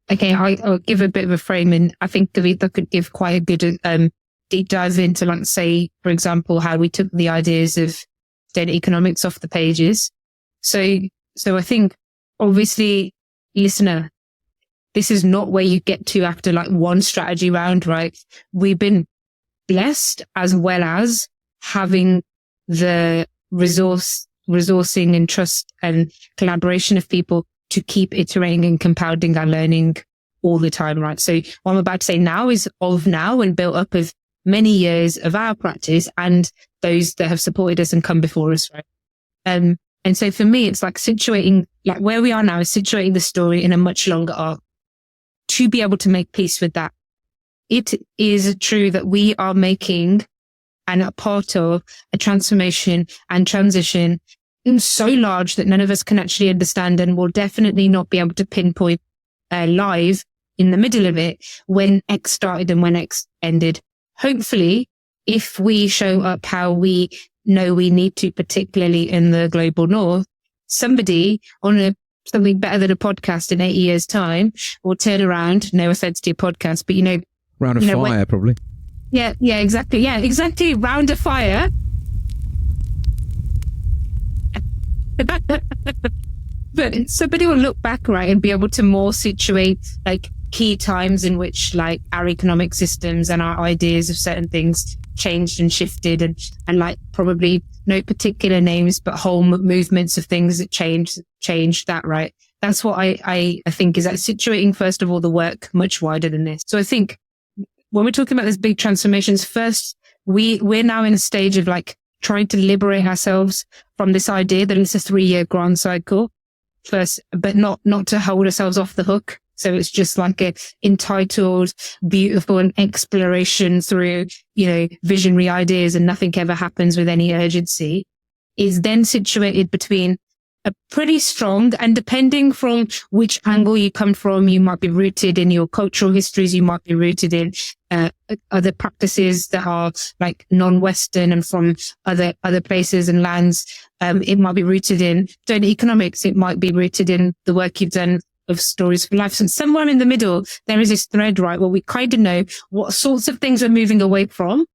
[SPEAKER 1] Okay, I'll give a bit of a frame, and I think Kavita could give quite a good deep dive into, like, say, for example, how we took the ideas of data economics off the pages. So I think, obviously, listener, this is not where you get to after like one strategy round, right? We've been blessed, as well as having the resourcing and trust and collaboration of people to keep iterating and compounding our learning all the time, right? So what I'm about to say now is of now and built up of many years of our practice and those that have supported us and come before us, right? And so for me, it's like situating, like where we are now is situating the story in a much longer arc to be able to make peace with that. It is true that we are making and a part of a transformation and transition so large that none of us can actually understand, and will definitely not be able to pinpoint live in the middle of it when X started and when X ended. Hopefully, if we show up how we know we need to, particularly in the global north, somebody on something better than a podcast in 80 years' time will turn around, no offense to your podcast, but
[SPEAKER 3] round a fire, probably.
[SPEAKER 1] Yeah, exactly. Yeah, exactly. Round a fire. But somebody will look back, right, and be able to more situate like key times in which like our economic systems and our ideas of certain things changed and shifted, and like probably no particular names, but whole movements of things that changed that, right? That's what I think is that situating, first of all, the work much wider than this. So I think when we're talking about these big transformations, first, we're now in a stage of like trying to liberate ourselves from this idea that it's a 3-year grant cycle first, but not to hold ourselves off the hook. So it's just like a entitled, beautiful and exploration through, visionary ideas, and nothing ever happens with any urgency, is then situated between a pretty strong, and depending from which angle you come from, you might be rooted in your cultural histories, you might be rooted in other practices that are like non-Western and from other places and lands. It might be rooted in data economics. It might be rooted in the work you've done of Stories for Life. And somewhere in the middle, there is this thread, right, where we kind of know what sorts of things we're moving away from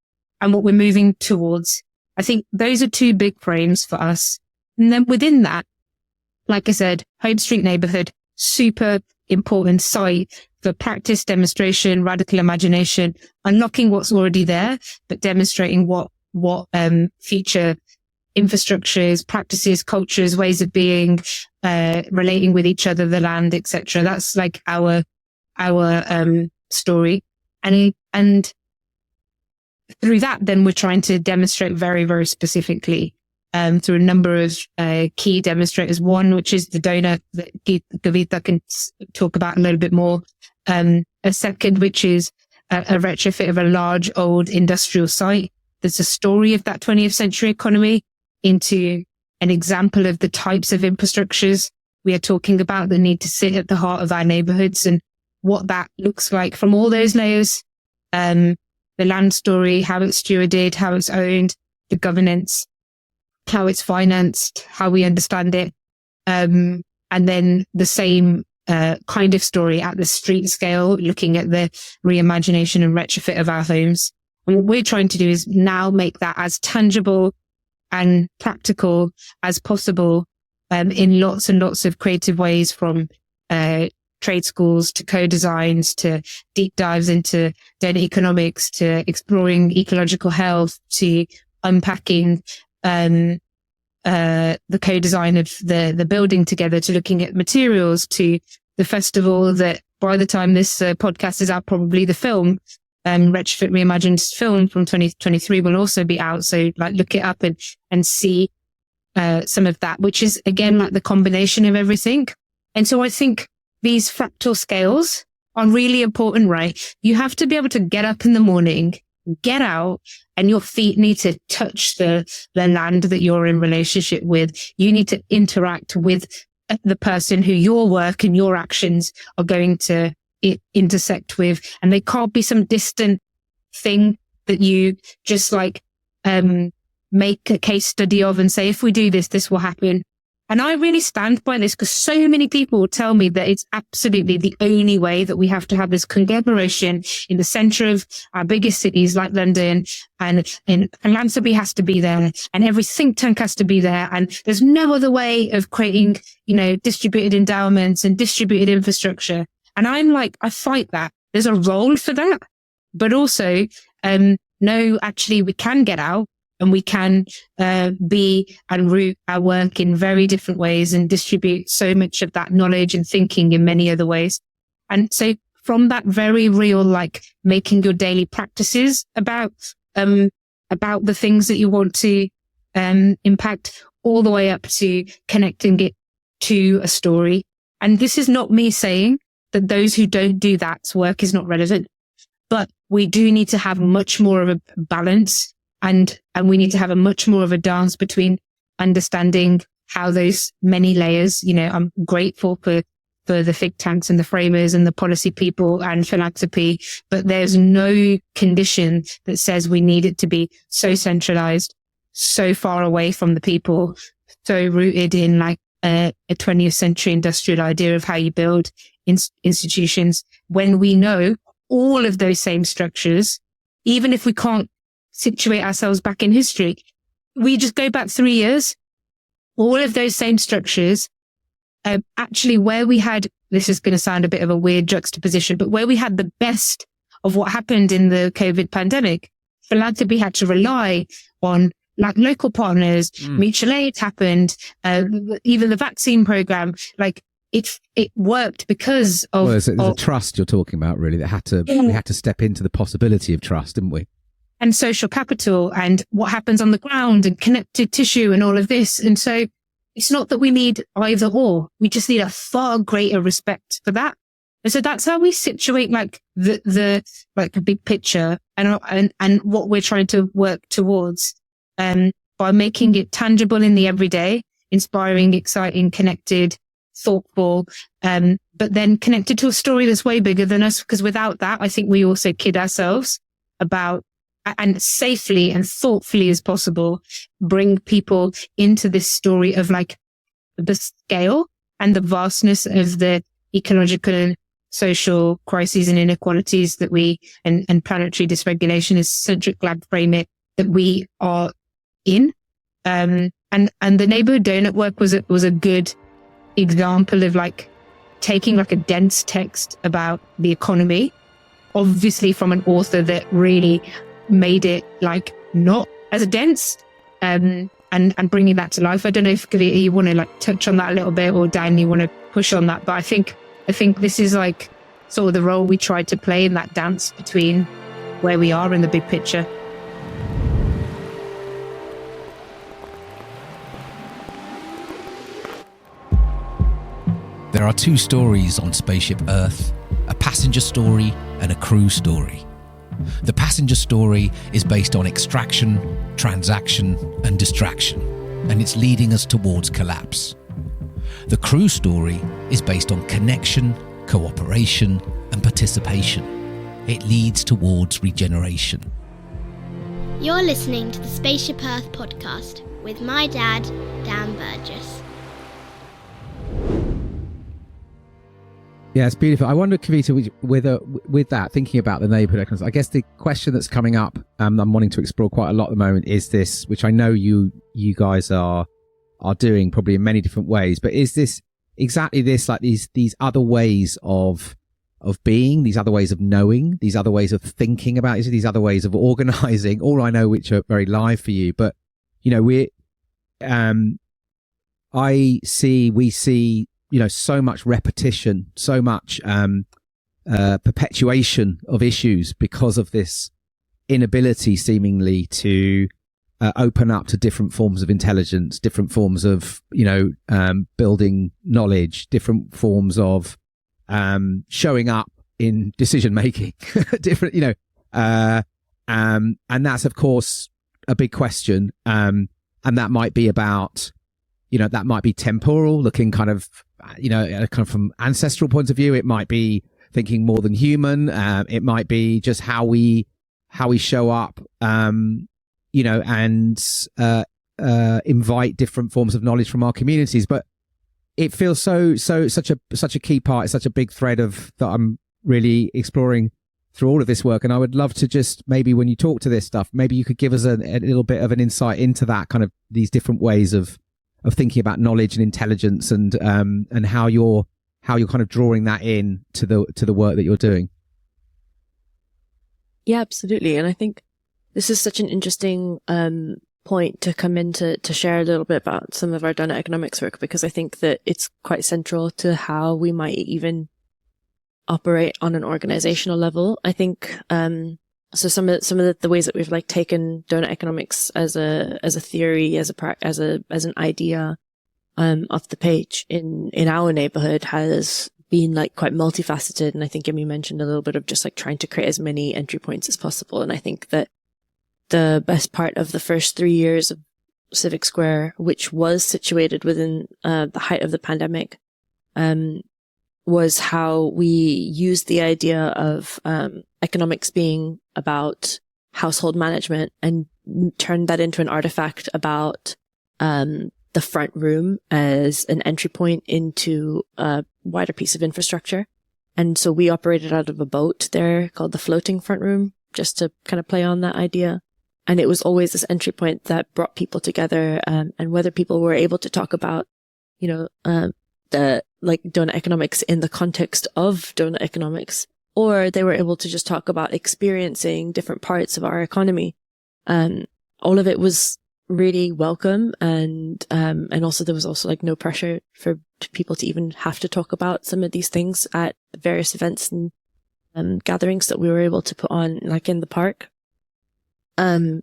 [SPEAKER 1] and what we're moving towards. I think those are two big frames for us. And then within that, like I said, Home Street neighborhood, super important site for practice, demonstration, radical imagination, unlocking what's already there, but demonstrating what future infrastructures, practices, cultures, ways of being, relating with each other, the land, etc. That's like our story. And through that, then we're trying to demonstrate very, very specifically through a number of key demonstrators. One, which is the donor that Kavita can talk about a little bit more. A second, which is a retrofit of a large old industrial site. There's a story of that 20th century economy into an example of the types of infrastructures we are talking about that need to sit at the heart of our neighbourhoods and what that looks like from all those layers. The land story, how it's stewarded, how it's owned, the governance, how it's financed, how we understand it. And then the same kind of story at the street scale, looking at the reimagination and retrofit of our homes. And what we're trying to do is now make that as tangible and practical as possible in lots and lots of creative ways, from trade schools to co-designs to deep dives into data economics to exploring ecological health to unpacking the co-design of the building together, to looking at materials, to the festival that by the time this podcast is out, probably the film Retrofit Reimagined film from 2023 will also be out. So like look it up and see some of that, which is again like the combination of everything. And so I think these fractal scales are really important, right? You have to be able to get up in the morning, get out, and your feet need to touch the land that you're in relationship with. You need to interact with the person who your work and your actions are going to intersect with. And they can't be some distant thing that you just like make a case study of and say, if we do this, this will happen. And I really stand by this because so many people will tell me that it's absolutely the only way, that we have to have this conglomeration in the center of our biggest cities like London, and philanthropy has to be there, and every think tank has to be there. And there's no other way of creating, distributed endowments and distributed infrastructure. And I'm like, I fight that. There's a role for that, but also, no, actually we can get out. And we can be and root our work in very different ways and distribute so much of that knowledge and thinking in many other ways. And so from that very real, like making your daily practices about the things that you want to impact, all the way up to connecting it to a story. And this is not me saying that those who don't do that work is not relevant, but we do need to have much more of a balance. And we need to have a much more of a dance between understanding how those many layers, I'm grateful for the think tanks and the framers and the policy people and philanthropy, but there's no condition that says we need it to be so centralized, so far away from the people, so rooted in like a 20th century industrial idea of how you build institutions, when we know all of those same structures, even if we can't situate ourselves back in history. We just go back 3 years, all of those same structures, actually where we had, this is going to sound a bit of a weird juxtaposition, but where we had the best of what happened in the COVID pandemic, philanthropy had to rely on like local partners, mutual aid happened, even the vaccine program, like it worked because of...
[SPEAKER 3] Well, there's a trust you're talking about, really, that we had to step into the possibility of trust, didn't we?
[SPEAKER 1] And social capital and what happens on the ground and connective tissue and all of this. And so it's not that we need either or. We just need a far greater respect for that. And so that's how we situate like the like a big picture and what we're trying to work towards, by making it tangible in the everyday, inspiring, exciting, connected, thoughtful, but then connected to a story that's way bigger than us. Because without that, I think we also kid ourselves about, and safely and thoughtfully as possible, bring people into this story of like the scale and the vastness of the ecological and social crises and inequalities that we, and planetary dysregulation is centric lab frame it, that we are in. And the neighborhood donut work was a good example of like taking like a dense text about the economy, obviously from an author that really made it like not as dense, and bringing that to life. I don't know if Kavita, you want to like touch on that a little bit, or Dan, you want to push on that. But I think this is like sort of the role we tried to play in that dance between where we are in the big picture.
[SPEAKER 2] There are two stories on Spaceship Earth, a passenger story and a crew story. The passenger story is based on extraction, transaction, and distraction. and it's leading us towards collapse. The Crew story is based on connection, cooperation, and participation. It leads towards regeneration.
[SPEAKER 5] You're listening to the Spaceship Earth podcast with my dad, Dan Burgess.
[SPEAKER 3] Yeah, it's beautiful. I wonder, Kavita, with that, thinking about the neighbourhood economics, I guess the question that's coming up, I'm wanting to explore quite a lot at the moment, is this, which I know you guys are doing probably in many different ways, but is this exactly this, like these other ways of being, these other ways of knowing, these other ways of thinking about it, these other ways of organising, all I know which are very live for you. But, you know, we see, you know, so much repetition, so much perpetuation of issues because of this inability seemingly to open up to different forms of intelligence, different forms of, you know, building knowledge, different forms of showing up in decision making, different, you know, and that's of course a big question, and that might be about, you know, that might be temporal, looking kind of, you know, kind of from ancestral points of view. It might be thinking more than human. It might be just how we show up, you know, and invite different forms of knowledge from our communities. But it feels such a key part. It's such a big thread of that I'm really exploring through all of this work. And I would love to just, maybe when you talk to this stuff, maybe you could give us a little bit of an insight into that, kind of these different ways of thinking about knowledge and intelligence, and how you're kind of drawing that in to the work that you're doing.
[SPEAKER 4] Yeah, absolutely. And I think this is such an interesting point to come in to share a little bit about some of our donut economics work, because I think that it's quite central to how we might even operate on an organizational level. I think so some of the ways that we've like taken donut economics as a theory, as an idea off the page in our neighborhood has been like quite multifaceted. And I think Immy mentioned a little bit of just like trying to create as many entry points as possible. And I think that the best part of the first 3 years of Civic Square, which was situated within the height of the pandemic, was how we used the idea of economics being about household management and turned that into an artifact about the front room as an entry point into a wider piece of infrastructure. And so we operated out of a boat there called the floating front room, just to kind of play on that idea. And it was always this entry point that brought people together, and whether people were able to talk about, you know, the like donut economics in the context of donut economics, or they were able to just talk about experiencing different parts of our economy. All of it was really welcome, and also there was also like no pressure for people to even have to talk about some of these things at various events and gatherings that we were able to put on, like in the park. And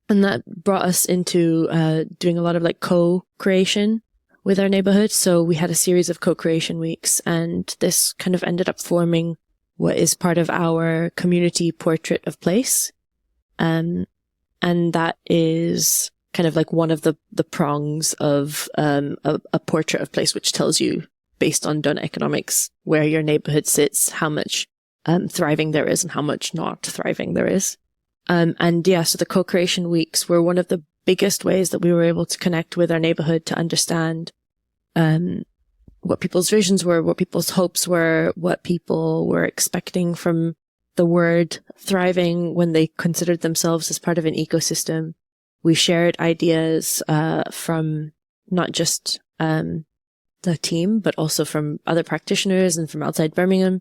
[SPEAKER 4] that brought us into doing a lot of like co-creation with our neighborhood. So we had a series of co-creation weeks, and this kind of ended up forming what is part of our community portrait of place. And that is kind of like one of the prongs of a portrait of place, which tells you, based on donut economics, where your neighborhood sits, how much thriving there is and how much not thriving there is. And yeah, so the co-creation weeks were one of the biggest ways that we were able to connect with our neighborhood, to understand what people's visions were, what people's hopes were, what people were expecting from the word thriving when they considered themselves as part of an ecosystem. We shared ideas from not just the team, but also from other practitioners and from outside Birmingham,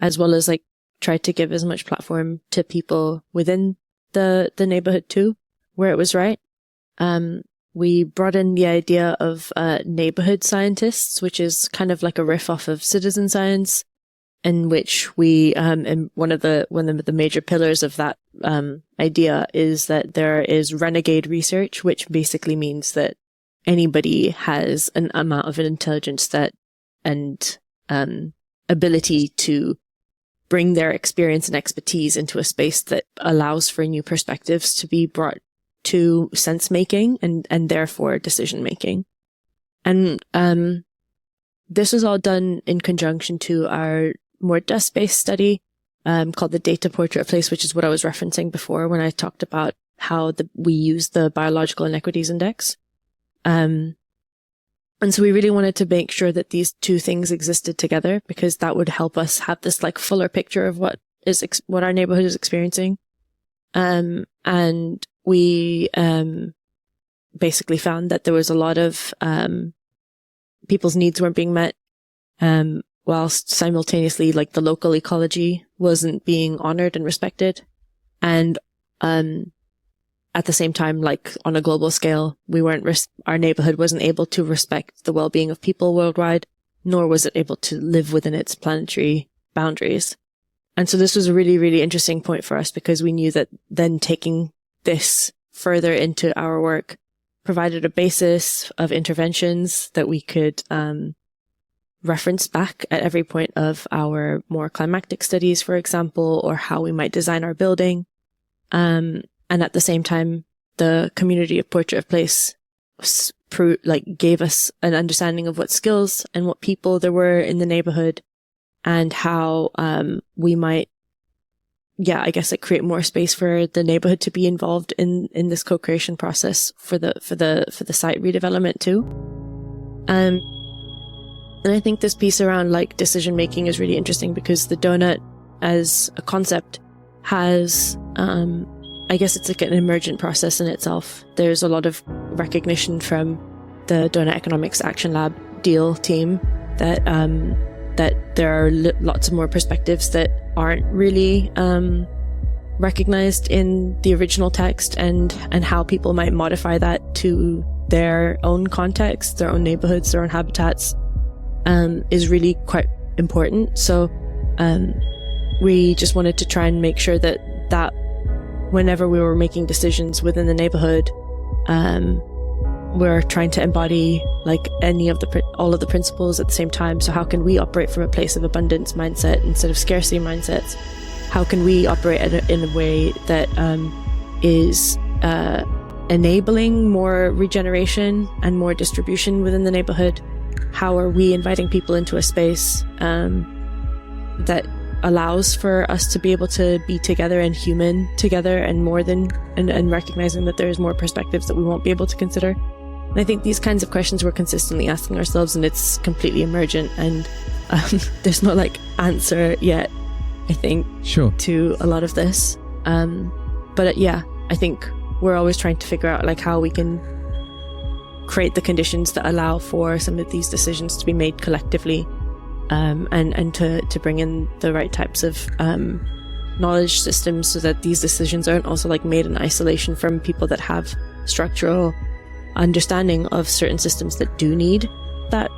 [SPEAKER 4] as well as like tried to give as much platform to people within the neighborhood too, where it was right. We brought in the idea of neighborhood scientists, which is kind of like a riff off of citizen science, in which we and one of the major pillars of that idea is that there is renegade research, which basically means that anybody has an amount of intelligence that and ability to bring their experience and expertise into a space that allows for new perspectives to be brought to sense making and therefore decision making. And this was all done in conjunction to our more desk-based study called the Data Portrait of Place, which is what I was referencing before when I talked about how we use the Biological Inequities Index. And so we really wanted to make sure that these two things existed together, because that would help us have this like fuller picture of what our neighborhood is experiencing. And we basically found that there was a lot of people's needs weren't being met, whilst simultaneously like the local ecology wasn't being honored and respected. And at the same time, like on a global scale, our neighborhood wasn't able to respect the well-being of people worldwide, nor was it able to live within its planetary boundaries. And so this was a really, really interesting point for us, because we knew that then taking this further into our work provided a basis of interventions that we could reference back at every point of our more climactic studies, for example, or how we might design our building. And at the same time, the community of Portrait of Place gave us an understanding of what skills and what people there were in the neighborhood, and how we might, create more space for the neighborhood to be involved in this co-creation process for the site redevelopment too. And I think this piece around like decision making is really interesting, because the donut as a concept has it's like an emergent process in itself. There's a lot of recognition from the Donut Economics Action Lab deal team that there are lots of more perspectives that aren't really recognized in the original text, and how people might modify that to their own context, their own neighborhoods, their own habitats, is really quite important. So we just wanted to try and make sure that whenever we were making decisions within the neighborhood, we're trying to embody like all of the principles at the same time. So how can we operate from a place of abundance mindset instead of scarcity mindsets? How can we operate in a way that is enabling more regeneration and more distribution within the neighborhood? How are we inviting people into a space that allows for us to be able to be together and human together, and more than and recognizing that there's more perspectives that we won't be able to consider? And I think these kinds of questions we're consistently asking ourselves, and it's completely emergent, and there's no like answer yet, I think, to a lot of this. But I think we're always trying to figure out like how we can create the conditions that allow for some of these decisions to be made collectively, and to bring in the right types of knowledge systems, so that these decisions aren't also like made in isolation from people that have structural understanding of certain systems that do need that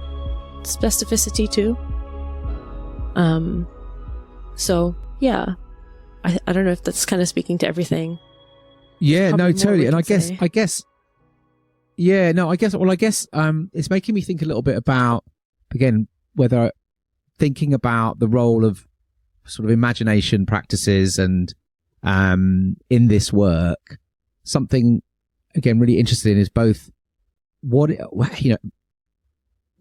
[SPEAKER 4] specificity too. So yeah, I don't know if that's kind of speaking to everything.
[SPEAKER 3] Yeah, no, totally. And I guess it's making me think a little bit about, again, whether thinking about the role of sort of imagination practices and in this work, something again really interested in is both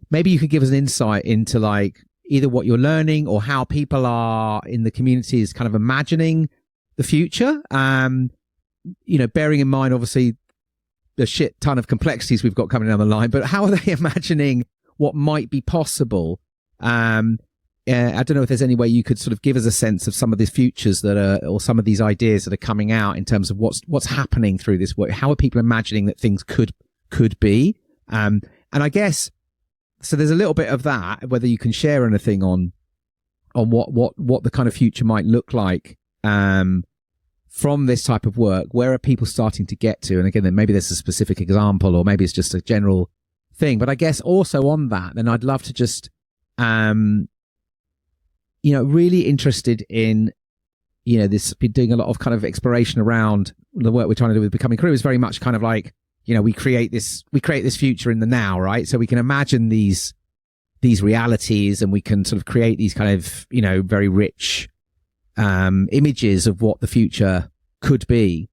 [SPEAKER 3] maybe you could give us an insight into like either what you're learning or how people are in the communities kind of imagining the future, bearing in mind obviously the shit ton of complexities we've got coming down the line, but how are they imagining what might be possible? I don't know if there's any way you could sort of give us a sense of some of these futures that are, or some of these ideas that are coming out in terms of what's happening through this work. How are people imagining that things could be? And I guess, so there's a little bit of that, whether you can share anything on what the kind of future might look like, from this type of work. Where are people starting to get to? And again, then maybe there's a specific example, or maybe it's just a general thing, but I guess also on that, then I'd love to just, really interested in, this, been doing a lot of kind of exploration around the work we're trying to do with Becoming Crew is very much kind of like, we create this future in the now, right? So we can imagine these realities, and we can sort of create these kind of, very rich, images of what the future could be.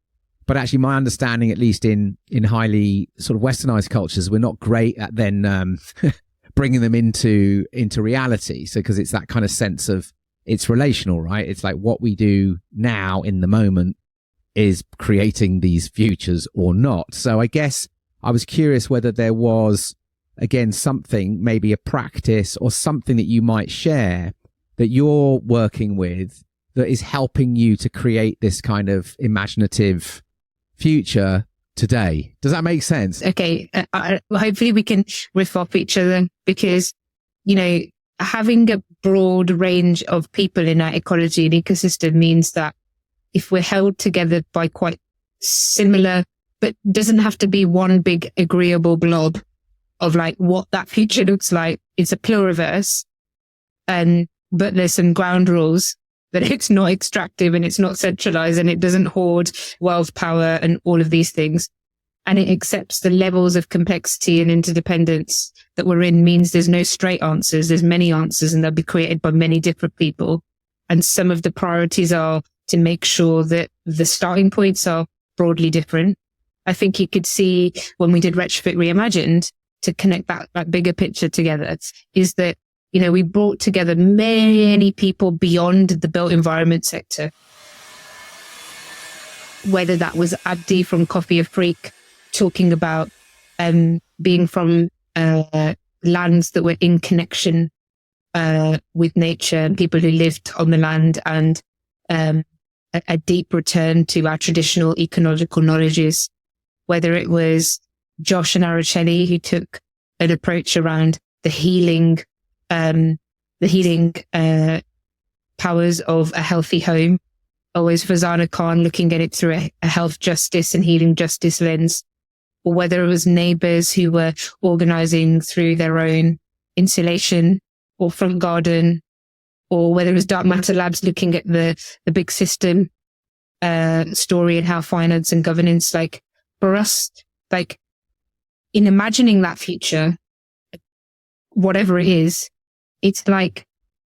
[SPEAKER 3] But actually, my understanding, at least in highly sort of westernized cultures, we're not great at then bringing them into reality. So because it's that kind of sense of it's relational, right? It's like what we do now in the moment is creating these futures or not. So I guess I was curious whether there was, again, something, maybe a practice or something that you might share that you're working with that is helping you to create this kind of imaginative future today. Does that make sense?
[SPEAKER 1] Okay. Hopefully we can riff off each other, because, having a broad range of people in our ecology and ecosystem means that if we're held together by quite similar, but doesn't have to be one big agreeable blob of like what that future looks like. It's a pluriverse, but there's some ground rules that it's not extractive and it's not centralized and it doesn't hoard wealth, power, and all of these things. And it accepts the levels of complexity and interdependence that we're in. Means there's no straight answers. There's many answers, and they'll be created by many different people. And some of the priorities are to make sure that the starting points are broadly different. I think you could see when we did Retrofit Reimagined, to connect that bigger picture together, is that, we brought together many people beyond the built environment sector. Whether that was Abdi from Coffee of Freak talking about being from lands that were in connection with nature and people who lived on the land, and a deep return to our traditional ecological knowledges. Whether it was Josh and Araceli, who took an approach around the healing powers of a healthy home, or was Fazana Khan looking at it through a health justice and healing justice lens, or whether it was neighbours who were organising through their own insulation or front garden, or whether it was Dark Matter Labs looking at the big system story and how finance and governance, like for us, like in imagining that future, whatever it is, it's like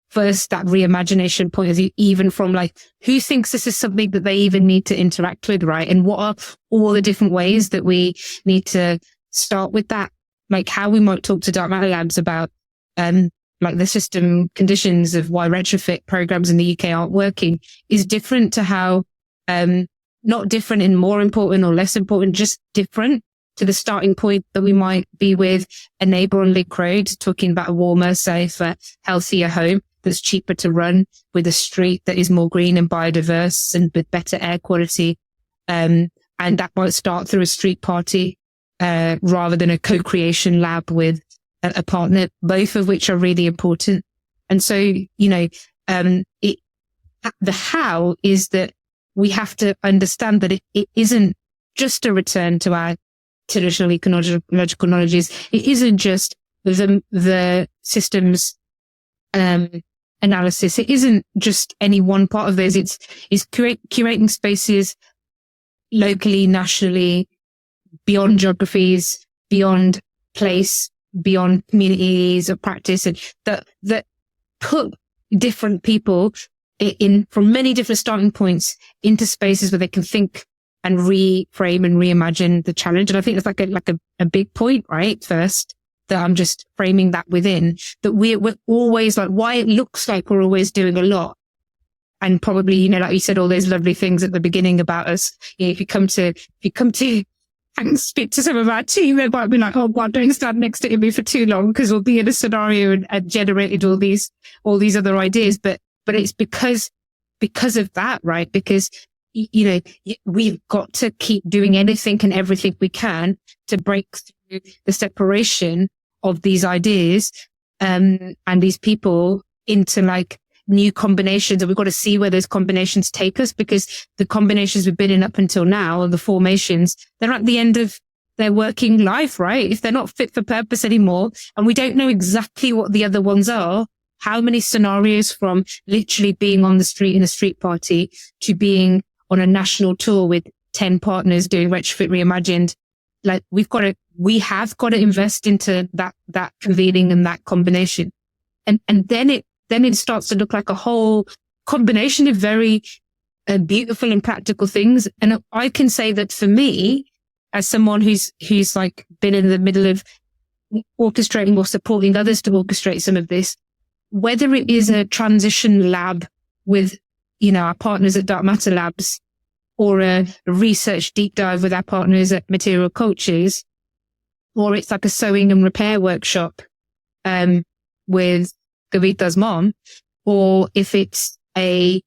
[SPEAKER 1] first that reimagination point of view, even from like, who thinks this is something that they even need to interact with, right? And what are all the different ways that we need to start with that? Like how we might talk to Dark Matter Labs about, like the system conditions of why retrofit programs in the UK aren't working is different to how, not different in more important or less important, just different to the starting point that we might be with a neighbour on Link Road talking about a warmer, safer, healthier home that's cheaper to run, with a street that is more green and biodiverse and with better air quality. And that might start through a street party, rather than a co-creation lab with a partner, both of which are really important. And so, the how is that we have to understand that it isn't just a return to our traditional ecological knowledges. It isn't just the systems analysis. It isn't just any one part of this. It's curating spaces locally, nationally, beyond geographies, beyond place, beyond communities of practice, and that put different people in from many different starting points into spaces where they can think and reframe and reimagine the challenge. And I think it's like a big point, right? First, that I'm just framing that within, that we're always like, why it looks like we're always doing a lot. And probably, like you said, all those lovely things at the beginning about us. If you come to and speak to some of our team, they might be like, oh God, don't stand next to Immy for too long, because we'll be in a scenario and generated all these other ideas. But it's because of that, right? Because, we've got to keep doing anything and everything we can to break through the separation of these ideas, and these people into like new combinations. And we've got to see where those combinations take us, because the combinations we've been in up until now, the formations, they're at the end of their working life, right? If they're not fit for purpose anymore, and we don't know exactly what the other ones are, how many scenarios from literally being on the street in a street party to being on a national tour with 10 partners doing Retrofit Reimagined, like we have got to invest into that convening and that combination. And then it starts to look like a whole combination of very beautiful and practical things. And I can say that for me, as someone who's like been in the middle of orchestrating or supporting others to orchestrate some of this, whether it is a transition lab with, our partners at Dark Matter Labs, or a research deep dive with our partners at Material Cultures, or it's like a sewing and repair workshop with Kavita's mom, or if it's a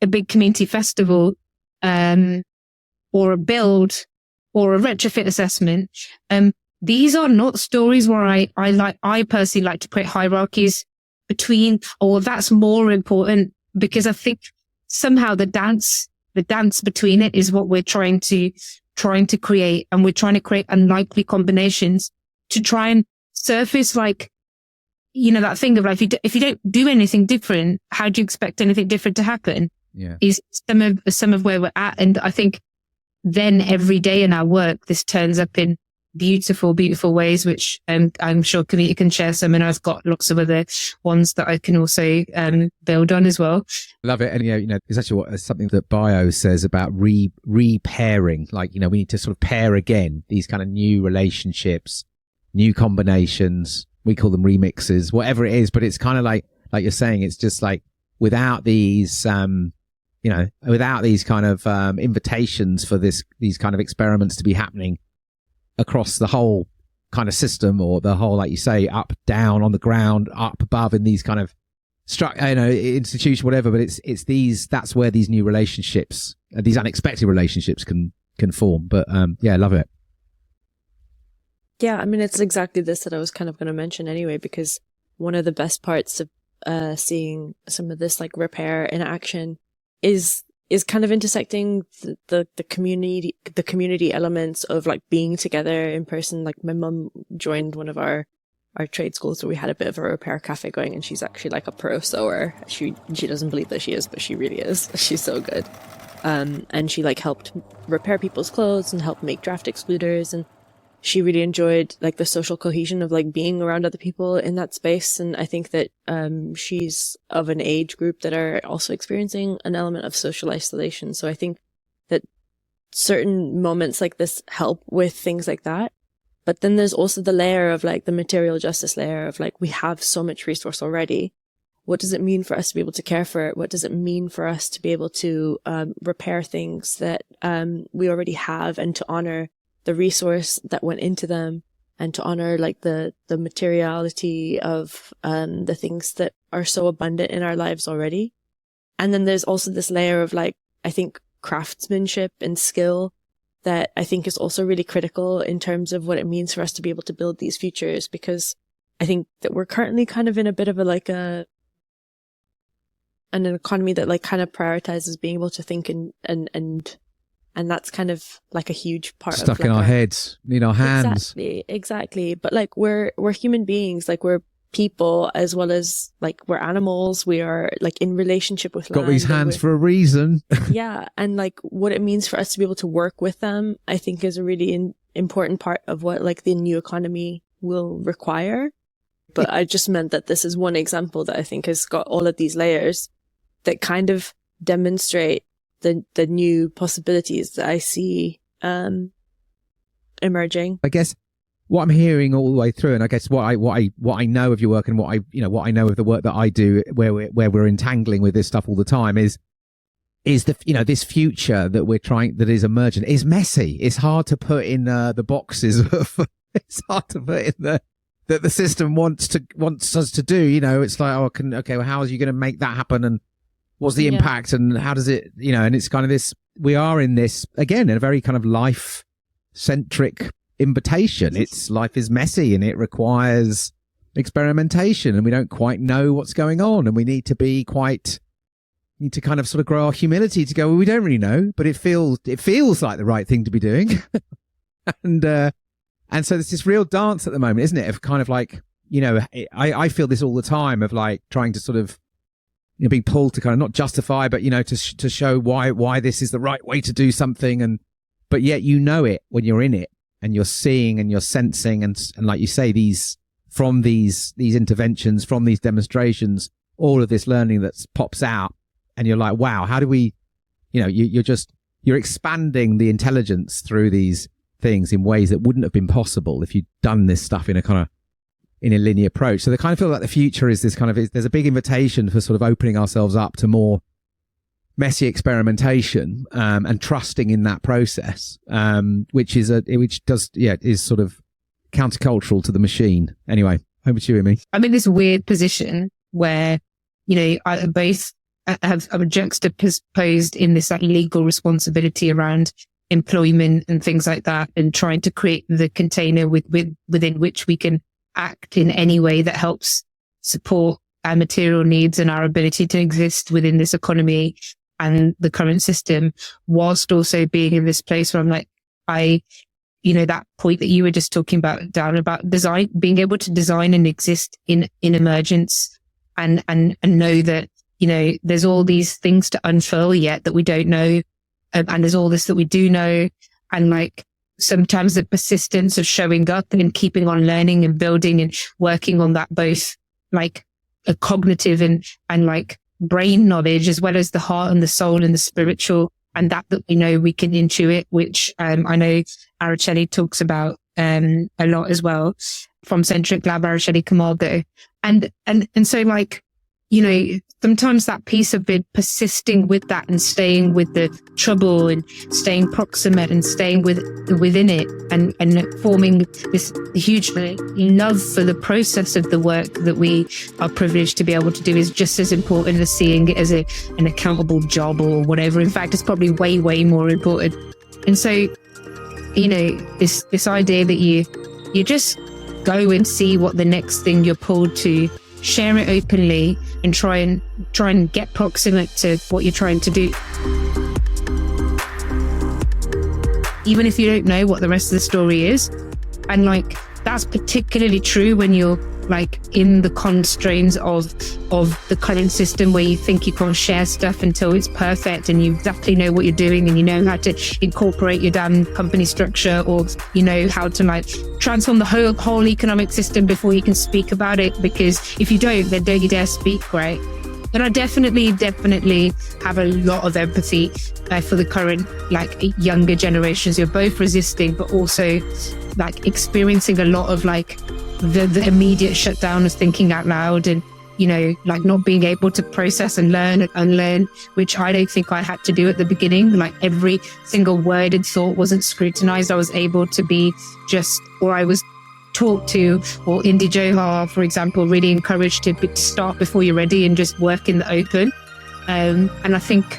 [SPEAKER 1] big community festival, or a build, or a retrofit assessment. These are not stories where I personally like to create hierarchies between, or that's more important, because I think somehow the dance between it is what we're trying to create. And we're trying to create unlikely combinations to try and surface that thing of if you don't do anything different, how do you expect anything different to happen?
[SPEAKER 3] Yeah.
[SPEAKER 1] Is some of where we're at. And I think then every day in our work, this turns up in beautiful, beautiful ways, which I'm sure Kavita can share some, and I've got lots of other ones that I can also build on as well.
[SPEAKER 3] Love it. And it's actually something that bio says about repairing. We need to sort of pair again these kind of new relationships, new combinations. We call them remixes, whatever it is, but it's kind of like you're saying, it's just like without these without these kind of invitations for these kind of experiments to be happening across the whole kind of system, or the whole, like you say, up, down, on the ground, up, above, in these kind of institution, whatever. But that's where these new relationships, these unexpected relationships can form. But I love it.
[SPEAKER 4] Yeah, I mean, it's exactly this that I was kind of going to mention anyway, because one of the best parts of seeing some of this repair in action is kind of intersecting the community elements of being together in person. My mum joined one of our trade schools where we had a bit of a repair cafe going, and she's actually a pro sewer. She doesn't believe that she is, but she really is. She's so good. And she helped repair people's clothes and helped make draft excluders, and she really enjoyed the social cohesion of being around other people in that space. And I think that she's of an age group that are also experiencing an element of social isolation. So I think that certain moments like this help with things like that. But then there's also the layer of the material justice layer of we have so much resource already. What does it mean for us to be able to care for it? What does it mean for us to be able to repair things that we already have, and to honor the resource that went into them, and to honor the materiality of the things that are so abundant in our lives already. And then there's also this layer of I think craftsmanship and skill that I think is also really critical in terms of what it means for us to be able to build these futures, because I think that we're currently kind of in a bit of an economy that kind of prioritizes being able to think and that's kind of a huge part
[SPEAKER 3] stuck
[SPEAKER 4] of
[SPEAKER 3] in our heads, in our hands.
[SPEAKER 4] Exactly. But we're human beings, we're people as well as we're animals. We are in relationship with land.
[SPEAKER 3] Got these hands for a reason.
[SPEAKER 4] Yeah. And what it means for us to be able to work with them, I think is a really important part of what the new economy will require. But I just meant that this is one example that I think has got all of these layers that kind of demonstrate the new possibilities that I see emerging.
[SPEAKER 3] I guess what I'm hearing all the way through, and I guess what I know of your work, and what I know of the work that I do, where we're entangling with this stuff all the time, is this future that is emergent is messy. It's hard to put in the boxes. It's hard to put in that the system wants us to do. It's well, how are you going to make that happen, and what's the impact, and how does it, and it's kind of this, we are in this, again, in a very kind of life-centric invitation. Life is messy, and it requires experimentation, and we don't quite know what's going on, and we need to kind of sort of grow our humility to go, well, we don't really know, but it feels like the right thing to be doing. And so there's this real dance at the moment, isn't it? Of kind of I feel this all the time of trying to sort of, being pulled to kind of not justify, but, to show why this is the right way to do something. But yet, it when you're in it, and you're seeing and you're sensing. And like you say, these interventions, from these demonstrations, all of this learning that pops out, and you're like, wow, how do we, you're expanding the intelligence through these things in ways that wouldn't have been possible if you'd done this stuff in a linear approach. So they kind of feel like the future is this there's a big invitation for sort of opening ourselves up to more messy experimentation, and trusting in that process, which is sort of countercultural to the machine. Anyway, over to you, Immy.
[SPEAKER 1] I'm in this weird position where, I both have juxtaposed in this like legal responsibility around employment and things like that, and trying to create the container within which we can act in any way that helps support our material needs and our ability to exist within this economy and the current system, whilst also being in this place where I'm like, that point that you were just talking about, Dan, about design, being able to design and exist in emergence, and know that, there's all these things to unfurl yet that we don't know. And there's all this that we do know. And like, sometimes the persistence of showing up and keeping on learning and building and working on that, both like a cognitive and like brain knowledge, as well as the heart and the soul and the spiritual, and that we can intuit, which I know Araceli talks about a lot as well, from Centric Lab, Araceli Camargo. And so like, sometimes that piece of it, persisting with that and staying with the trouble and staying proximate and staying within it, and forming this huge love for the process of the work that we are privileged to be able to do, is just as important as seeing it as an accountable job or whatever. In fact, it's probably way, way more important. And so, this idea that you just go and see what the next thing you're pulled to, share it openly, and try and get proximate to what you're trying to do. Even if you don't know what the rest of the story is. And like, that's particularly true when you're like in the constraints of the current system, where you think you can't share stuff until it's perfect and you exactly know what you're doing and you know how to incorporate your damn company structure, or how to like transform the whole economic system before you can speak about it, because if you don't, then don't you dare speak, right? But I definitely have a lot of empathy for the current like younger generations who are both resisting but also like experiencing a lot of like the immediate shutdown of thinking out loud, and like not being able to process and learn and unlearn, which I don't think I had to do at the beginning. Like every single word and thought wasn't scrutinized. I was able to be or I was taught to, or Indy Johar, for example, really encouraged to start before you're ready and just work in the open. And I think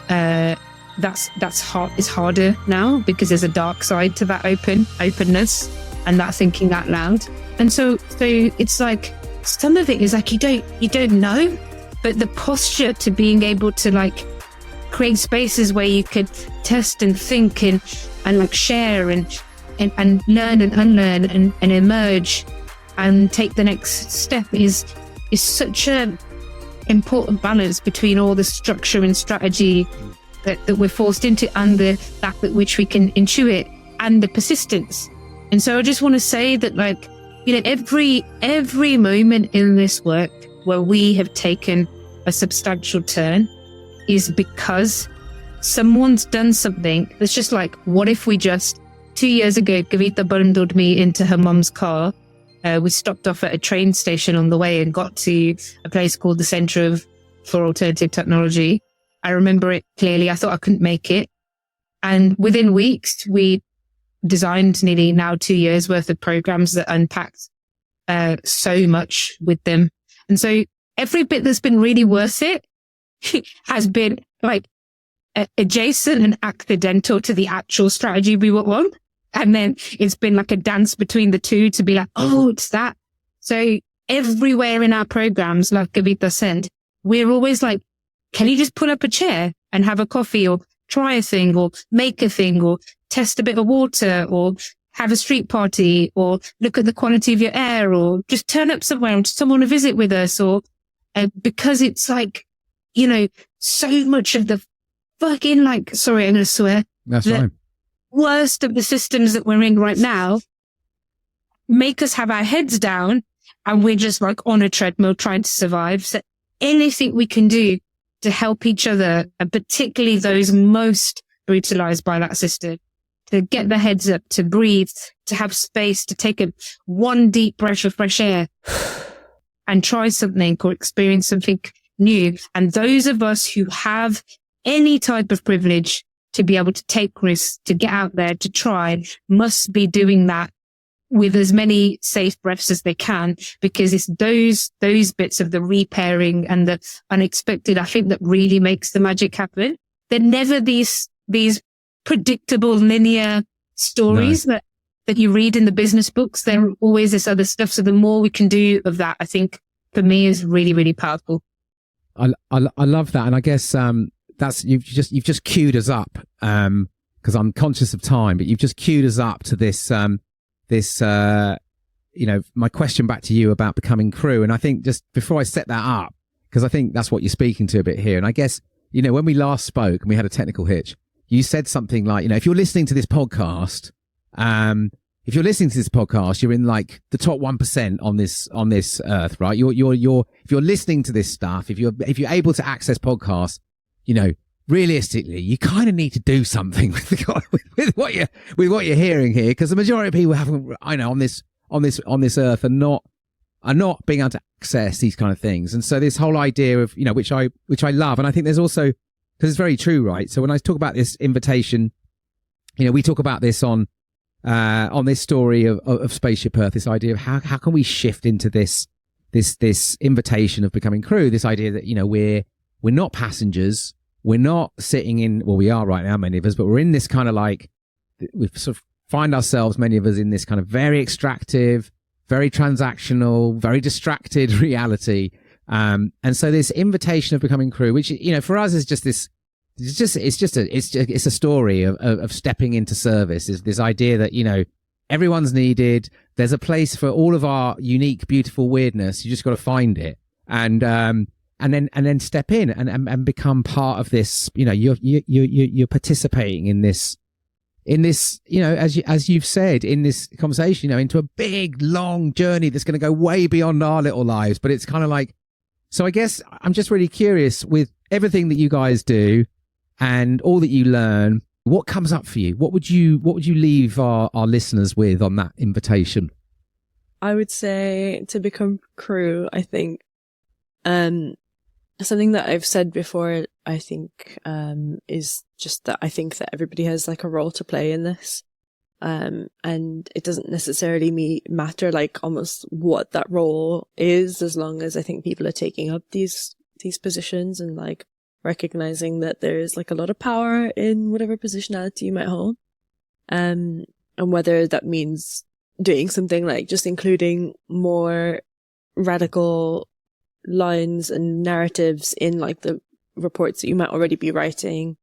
[SPEAKER 1] that's hard. It's harder now because there's a dark side to that openness and that thinking out loud. And so it's like, some of it is like you don't know, but the posture to being able to like create spaces where you could test and think and like share and learn and unlearn and emerge and take the next step is such an important balance between all the structure and strategy that we're forced into, and the fact that which we can intuit, and the persistence. And so I just want to say that like, every moment in this work where we have taken a substantial turn is because someone's done something that's just like, what if we just, 2 years ago, Kavita bundled me into her mum's car. We stopped off at a train station on the way and got to a place called the Centre for Alternative Technology. I remember it clearly. I thought I couldn't make it. And within weeks, we designed nearly now 2 years worth of programs that unpacked so much with them. And so every bit that's been really worth it has been like adjacent and accidental to the actual strategy we were on. And then it's been like a dance between the two to be like, oh, it's that. So everywhere in our programs, like Kavita said, we're always like, can you just pull up a chair and have a coffee, or try a thing, or make a thing, or test a bit of water, or have a street party, or look at the quality of your air, or just turn up somewhere and someone to visit with us, or because it's like, so much of the fucking like, sorry, I'm going to swear.
[SPEAKER 3] That's fine.
[SPEAKER 1] Worst of the systems that we're in right now make us have our heads down, and we're just like on a treadmill trying to survive. So anything we can do to help each other, and particularly those most brutalized by that system, to get their heads up, to breathe, to have space, to take one deep breath of fresh air and try something or experience something new. And those of us who have any type of privilege to be able to take risks, to get out there, to try, must be doing that with as many safe breaths as they can, because it's those bits of the repairing and the unexpected, I think, that really makes the magic happen. They're never these predictable linear stories that you read in the business books. They're always this other stuff. So the more we can do of that, I think for me is really, really powerful.
[SPEAKER 3] I love that. And I guess, that's, you've just queued us up, because I'm conscious of time, but you've just queued us up to this, my question back to you about becoming crew. And I think just before I set that up, because I think that's what you're speaking to a bit here. And I guess, when we last spoke and we had a technical hitch, you said something like, if you're listening to this podcast, you're in like the top 1% on this earth, right? If you're listening to this stuff, if you're able to access podcasts, realistically, you kind of need to do something with what you're hearing here, because the majority of people on this earth are not being able to access these kind of things. And so this whole idea of, which I love. And I think there's also, because it's very true, right? So when I talk about this invitation, we talk about this on this story of Spaceship Earth, this idea of how can we shift into this invitation of becoming crew, this idea that, we're not passengers. We're not sitting in, well, we are right now, many of us, but we're in this kind of like, we sort of find ourselves, many of us, in this kind of very extractive, very transactional, very distracted reality. And so this invitation of becoming crew, which, for us is just this, it's a story of stepping into service, is this idea that, everyone's needed. There's a place for all of our unique, beautiful weirdness. You just got to find it. And then step in and become part of this. You're participating in this, as you've said in this conversation, into a big, long journey that's going to go way beyond our little lives. But it's kind of like, so I guess I'm just really curious, with everything that you guys do and all that you learn, what comes up for you? What would you leave our listeners with on that invitation?
[SPEAKER 4] I would say to become crew, I think, something that I've said before, I think, is just that I think that everybody has like a role to play in this. And it doesn't necessarily matter like almost what that role is, as long as I think people are taking up these positions and like recognizing that there's like a lot of power in whatever positionality you might hold. And whether that means doing something like just including more radical lines and narratives in like the reports that you might already be writing,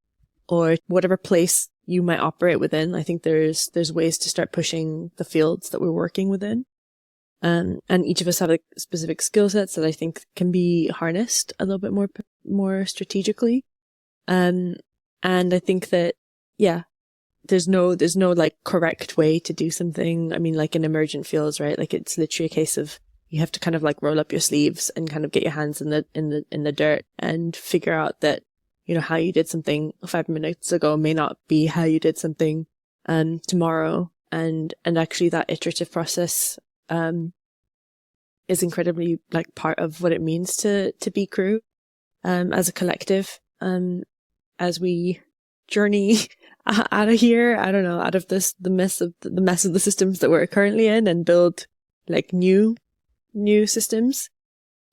[SPEAKER 4] or whatever place you might operate within. I think there's ways to start pushing the fields that we're working within. And each of us have like specific skill sets that I think can be harnessed a little bit more strategically. And I think that, yeah, there's no like correct way to do something. I mean, like in emergent fields, right? Like it's literally a case of you have to kind of like roll up your sleeves and kind of get your hands in the dirt and figure out that, how you did something 5 minutes ago may not be how you did something, tomorrow. And actually that iterative process, is incredibly like part of what it means to be crew, as a collective, as we journey out of here, I don't know, out of this, the mess of the systems that we're currently in, and build like new systems.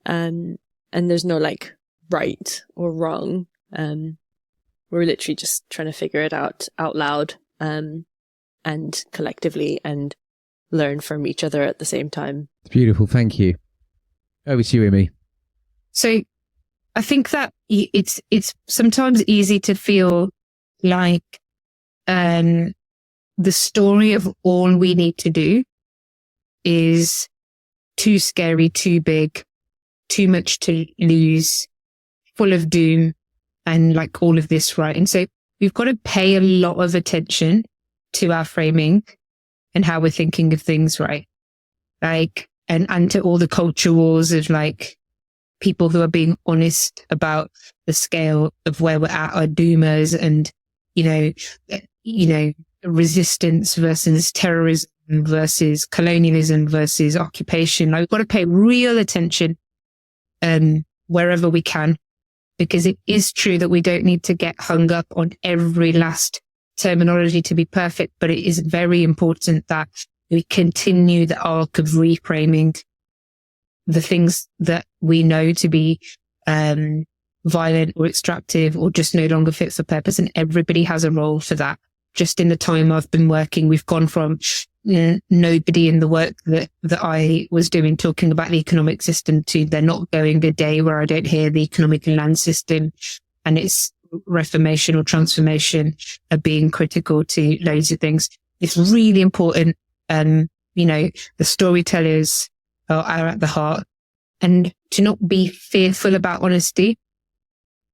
[SPEAKER 4] And there's no like right or wrong. We're literally just trying to figure it out loud, and collectively, and learn from each other at the same time.
[SPEAKER 3] It's beautiful. Thank you. Over to you, Immy.
[SPEAKER 1] So I think that it's sometimes easy to feel like the story of all we need to do is too scary, too big, too much to lose, full of doom, and like all of this, right? And so we've got to pay a lot of attention to our framing and how we're thinking of things, right? Like, and to all the culture wars of like people who are being honest about the scale of where we're at, our doomers, and, resistance versus terrorism versus colonialism versus occupation. Like, we've got to pay real attention wherever we can, because it is true that we don't need to get hung up on every last terminology to be perfect, but it is very important that we continue the arc of reframing the things that we know to be violent or extractive or just no longer fit for purpose. And everybody has a role for that. Just in the time I've been working, we've gone from nobody in the work that I was doing talking about the economic system to there not going a day where I don't hear the economic and land system and its reformation or transformation of being critical to loads of things. It's really important. The storytellers are at the heart, and to not be fearful about honesty.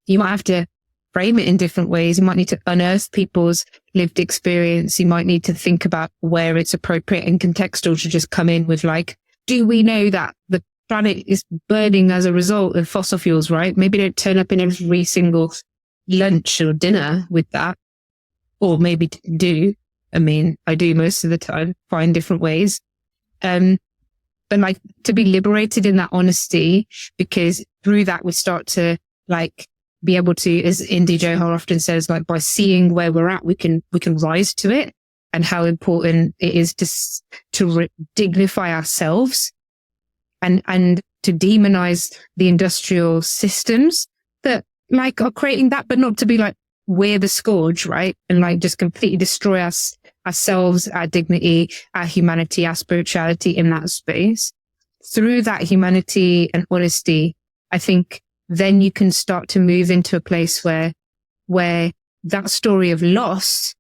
[SPEAKER 1] You might have to frame it in different ways. You might need to unearth people's lived experience. You might need to think about where it's appropriate and contextual to just come in with, like, do we know that the planet is burning as a result of fossil fuels, right? Maybe don't turn up in every single lunch or dinner with that, or maybe do. I mean, I do most of the time, find different ways. But like, to be liberated in that honesty, because through that we start to be able to, as Indy Johar often says, like, by seeing where we're at, we can rise to it, and how important it is to dignify ourselves and to demonize the industrial systems that are creating that, but not to be like, we're the scourge, right? And just completely destroy ourselves, our dignity, our humanity, our spirituality in that space. Through that humanity and honesty, I think then you can start to move into a place where that story of loss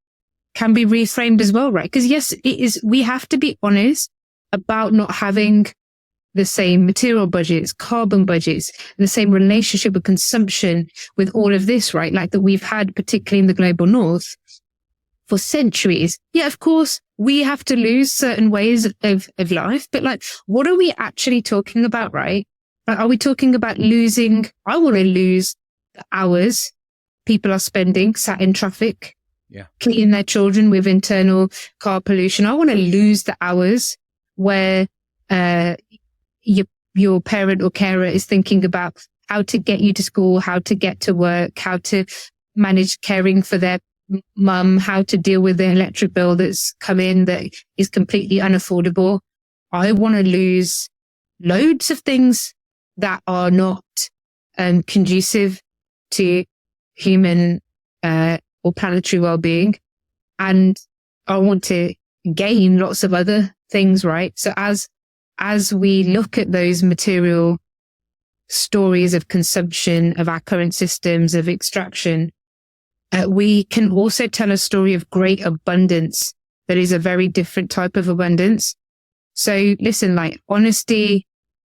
[SPEAKER 1] can be reframed as well, right? Because yes, it is, we have to be honest about not having the same material budgets, carbon budgets, and the same relationship with consumption with all of this, right? Like, that we've had, particularly in the global north, for centuries. Yeah, of course, we have to lose certain ways of life, but what are we actually talking about, right? Are we talking about losing? I want to lose the hours people are spending sat in traffic, cleaning their children with internal car pollution. I want to lose the hours where your parent or carer is thinking about how to get you to school, how to get to work, how to manage caring for their mum, how to deal with the electric bill that's come in that is completely unaffordable. I want to lose loads of things that are not conducive to human or planetary well-being. And I want to gain lots of other things, right? So as we look at those material stories of consumption, of our current systems, of extraction, we can also tell a story of great abundance that is a very different type of abundance. So listen, honesty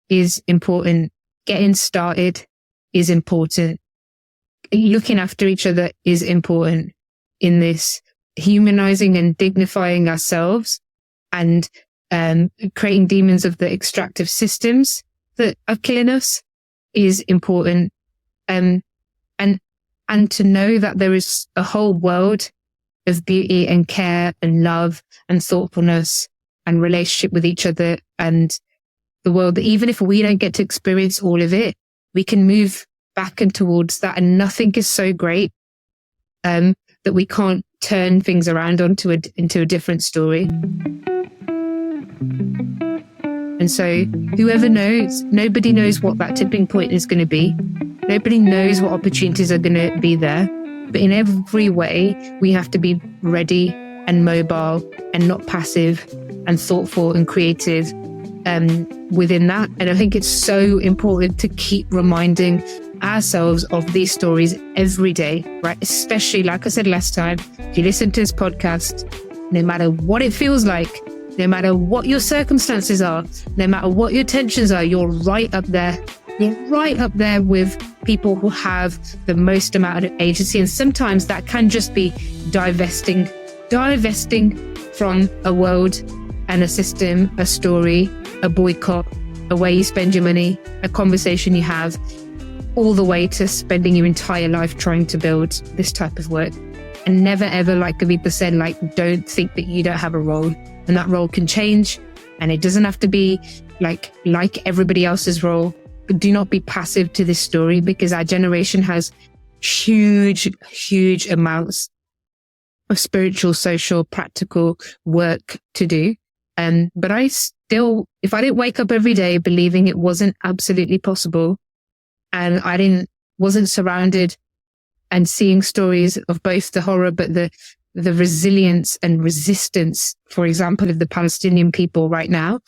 [SPEAKER 1] is important. Getting started is important. Looking after each other is important in this. Humanizing and dignifying ourselves and creating demons of the extractive systems that are killing us is important. And to know that there is a whole world of beauty and care and love and thoughtfulness and relationship with each other, and the world that even if we don't get to experience all of it, we can move back and towards that. And nothing is so great that we can't turn things around into a different story. And so whoever knows, nobody knows what that tipping point is going to be. Nobody knows what opportunities are going to be there. But in every way, we have to be ready and mobile and not passive and thoughtful and creative within that. And I think it's so important to keep reminding ourselves of these stories every day, right? Especially, like I said last time, if you listen to this podcast, no matter what it feels like, no matter what your circumstances are, no matter what your tensions are, you're right up there. You're right up there with people who have the most amount of agency. And sometimes that can just be divesting from a world and a system, a story, a boycott, a way you spend your money, a conversation you have, all the way to spending your entire life trying to build this type of work. And never ever, like Kavita said, like, don't think that you don't have a role, and that role can change, and it doesn't have to be like everybody else's role. But do not be passive to this story, because our generation has huge amounts of spiritual, social, practical work to do. But I still, if I didn't wake up every day believing it wasn't absolutely possible, and I wasn't surrounded and seeing stories of both the horror, but the resilience and resistance, for example, of the Palestinian people right now,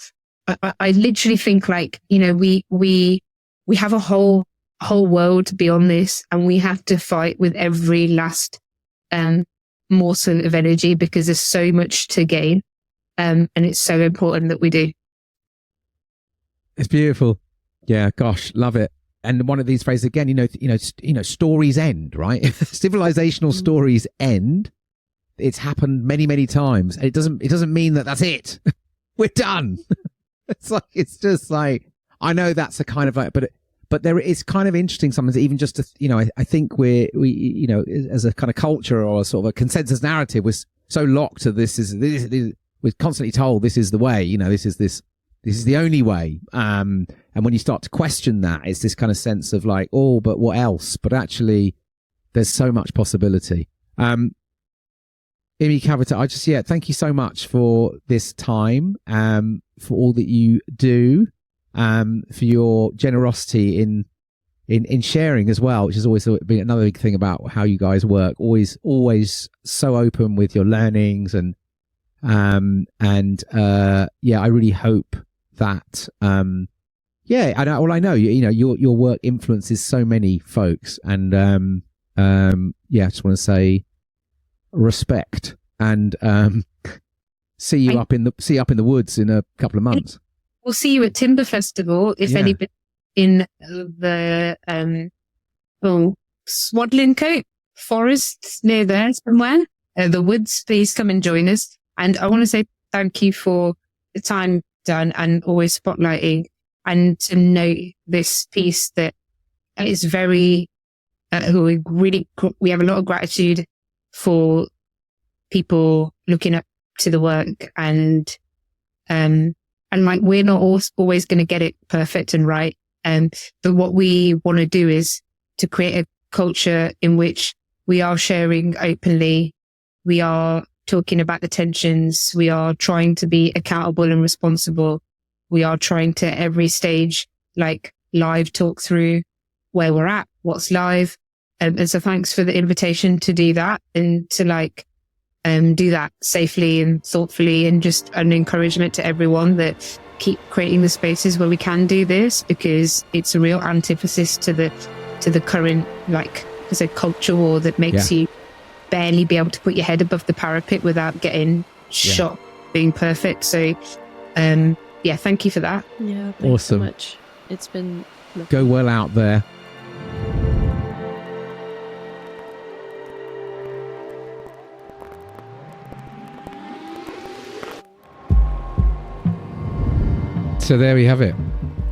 [SPEAKER 1] I literally think, like, you know, we have a whole world beyond this, and we have to fight with every last morsel of energy, because there's so much to gain, and it's so important that we do.
[SPEAKER 3] It's beautiful. Yeah, gosh, love it. And one of these phrases again, you know, stories end, right? Civilizational stories end. It's happened many times. And it doesn't mean that that's it. We're done. It's just like, I know that's a kind of like, but there is kind of interesting sometimes, even just to, you know, I think we, you know, as a kind of culture or a sort of a consensus narrative, we're so locked to this, we're constantly told this is the way, you know, this is the only way. And when you start to question that, it's this kind of sense of like, oh, but what else? But actually, there's so much possibility. Immy, Kavita, thank you so much for this time, for all that you do, for your generosity in sharing as well, which has always been another big thing about how you guys work. Always so open with your learnings, and I really hope that I know you know your work influences so many folks, and I just want to say respect, and see you up in the woods in a couple of months.
[SPEAKER 1] We'll see you at Timber Festival if anybody in the Swaddling Coat Forest near there somewhere, the woods. Please come and join us. And I want to say thank you for the time done and always spotlighting, and to note this piece that is very, we have a lot of gratitude for people looking up to the work, and like, we're not always going to get it perfect and right. But what we want to do is to create a culture in which we are sharing openly. We are talking about the tensions. We are trying to be accountable and responsible. We are trying to every stage, like, live talk through where we're at, what's live. And so thanks for the invitation to do that, and to do that safely and thoughtfully, and just an encouragement to everyone that keep creating the spaces where we can do this, because it's a real antithesis to the current, like I said, culture war that makes you barely be able to put your head above the parapet without getting shot being perfect. So thank you for that.
[SPEAKER 4] Yeah, thanks
[SPEAKER 3] awesome.
[SPEAKER 4] So much. It's been lovely.
[SPEAKER 3] Go well out there. So there we have it.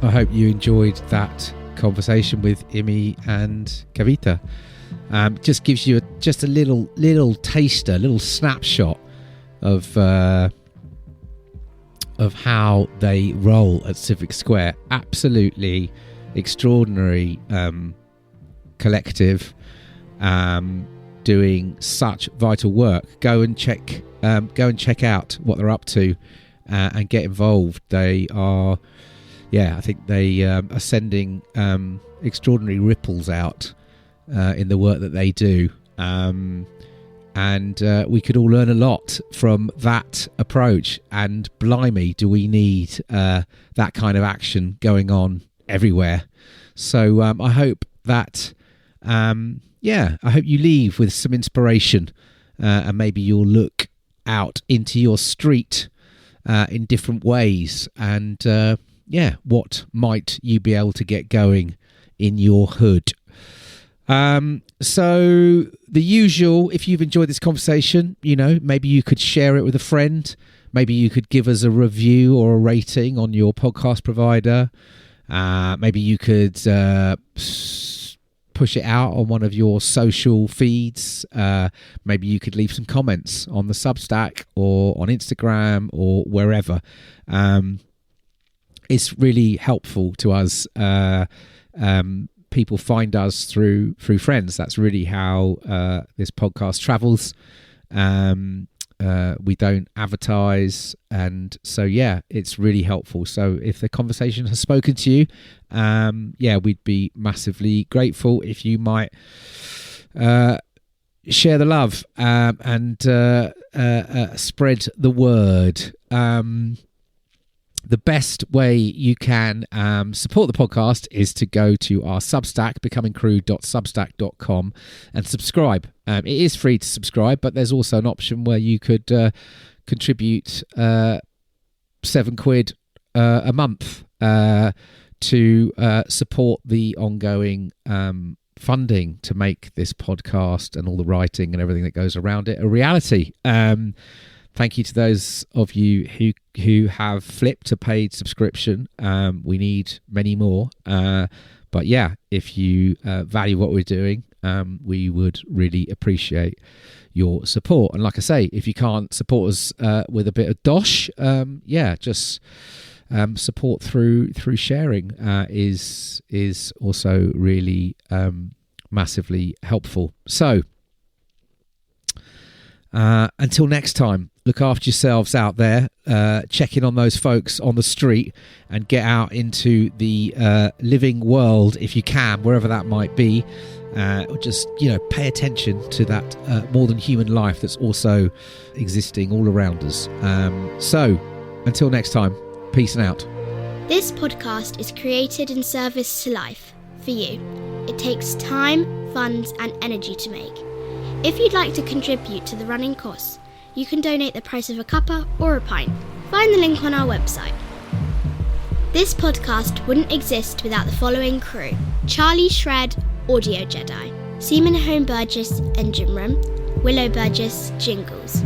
[SPEAKER 3] I hope you enjoyed that conversation with Immy and Kavita. Just gives you a little taster, little snapshot of how they roll at Civic Square. Absolutely extraordinary collective, doing such vital work. Go and check out what they're up to. And get involved. They are, I think they are sending extraordinary ripples out in the work that they do. And we could all learn a lot from that approach. And blimey, do we need that kind of action going on everywhere. So I hope that, I hope you leave with some inspiration, and maybe you'll look out into your street in different ways, and what might you be able to get going in your hood. So the usual, if you've enjoyed this conversation, maybe you could share it with a friend, maybe you could give us a review or a rating on your podcast provider. Maybe you could push it out on one of your social feeds. Maybe you could leave some comments on the Substack or on Instagram or wherever. It's really helpful to us. People find us through friends. That's really how this podcast travels. We don't advertise, and so it's really helpful. So if the conversation has spoken to you, we'd be massively grateful if you might share the love and spread the word. The best way you can support the podcast is to go to our Substack, becomingcrew.substack.com, and subscribe. It is free to subscribe, but there's also an option where you could contribute £7 a month to support the ongoing funding to make this podcast and all the writing and everything that goes around it a reality. Thank you to those of you who have flipped to paid subscription. We need many more. But if you value what we're doing, we would really appreciate your support. And like I say, if you can't support us with a bit of dosh, just support through sharing is also really massively helpful. So until next time, look after yourselves out there, check in on those folks on the street, and get out into the living world if you can, wherever that might be. Just pay attention to that more than human life that's also existing all around us. So until next time, peace and out.
[SPEAKER 5] This podcast is created in service to life, for you. It takes time, funds and energy to make. If you'd like to contribute to the running costs, you can donate the price of a cuppa or a pint. Find the link on our website. This podcast wouldn't exist without the following crew: Charlie Shred, Audio Jedi; Seaman Home Burgess, Engine Room; Willow Burgess, Jingles;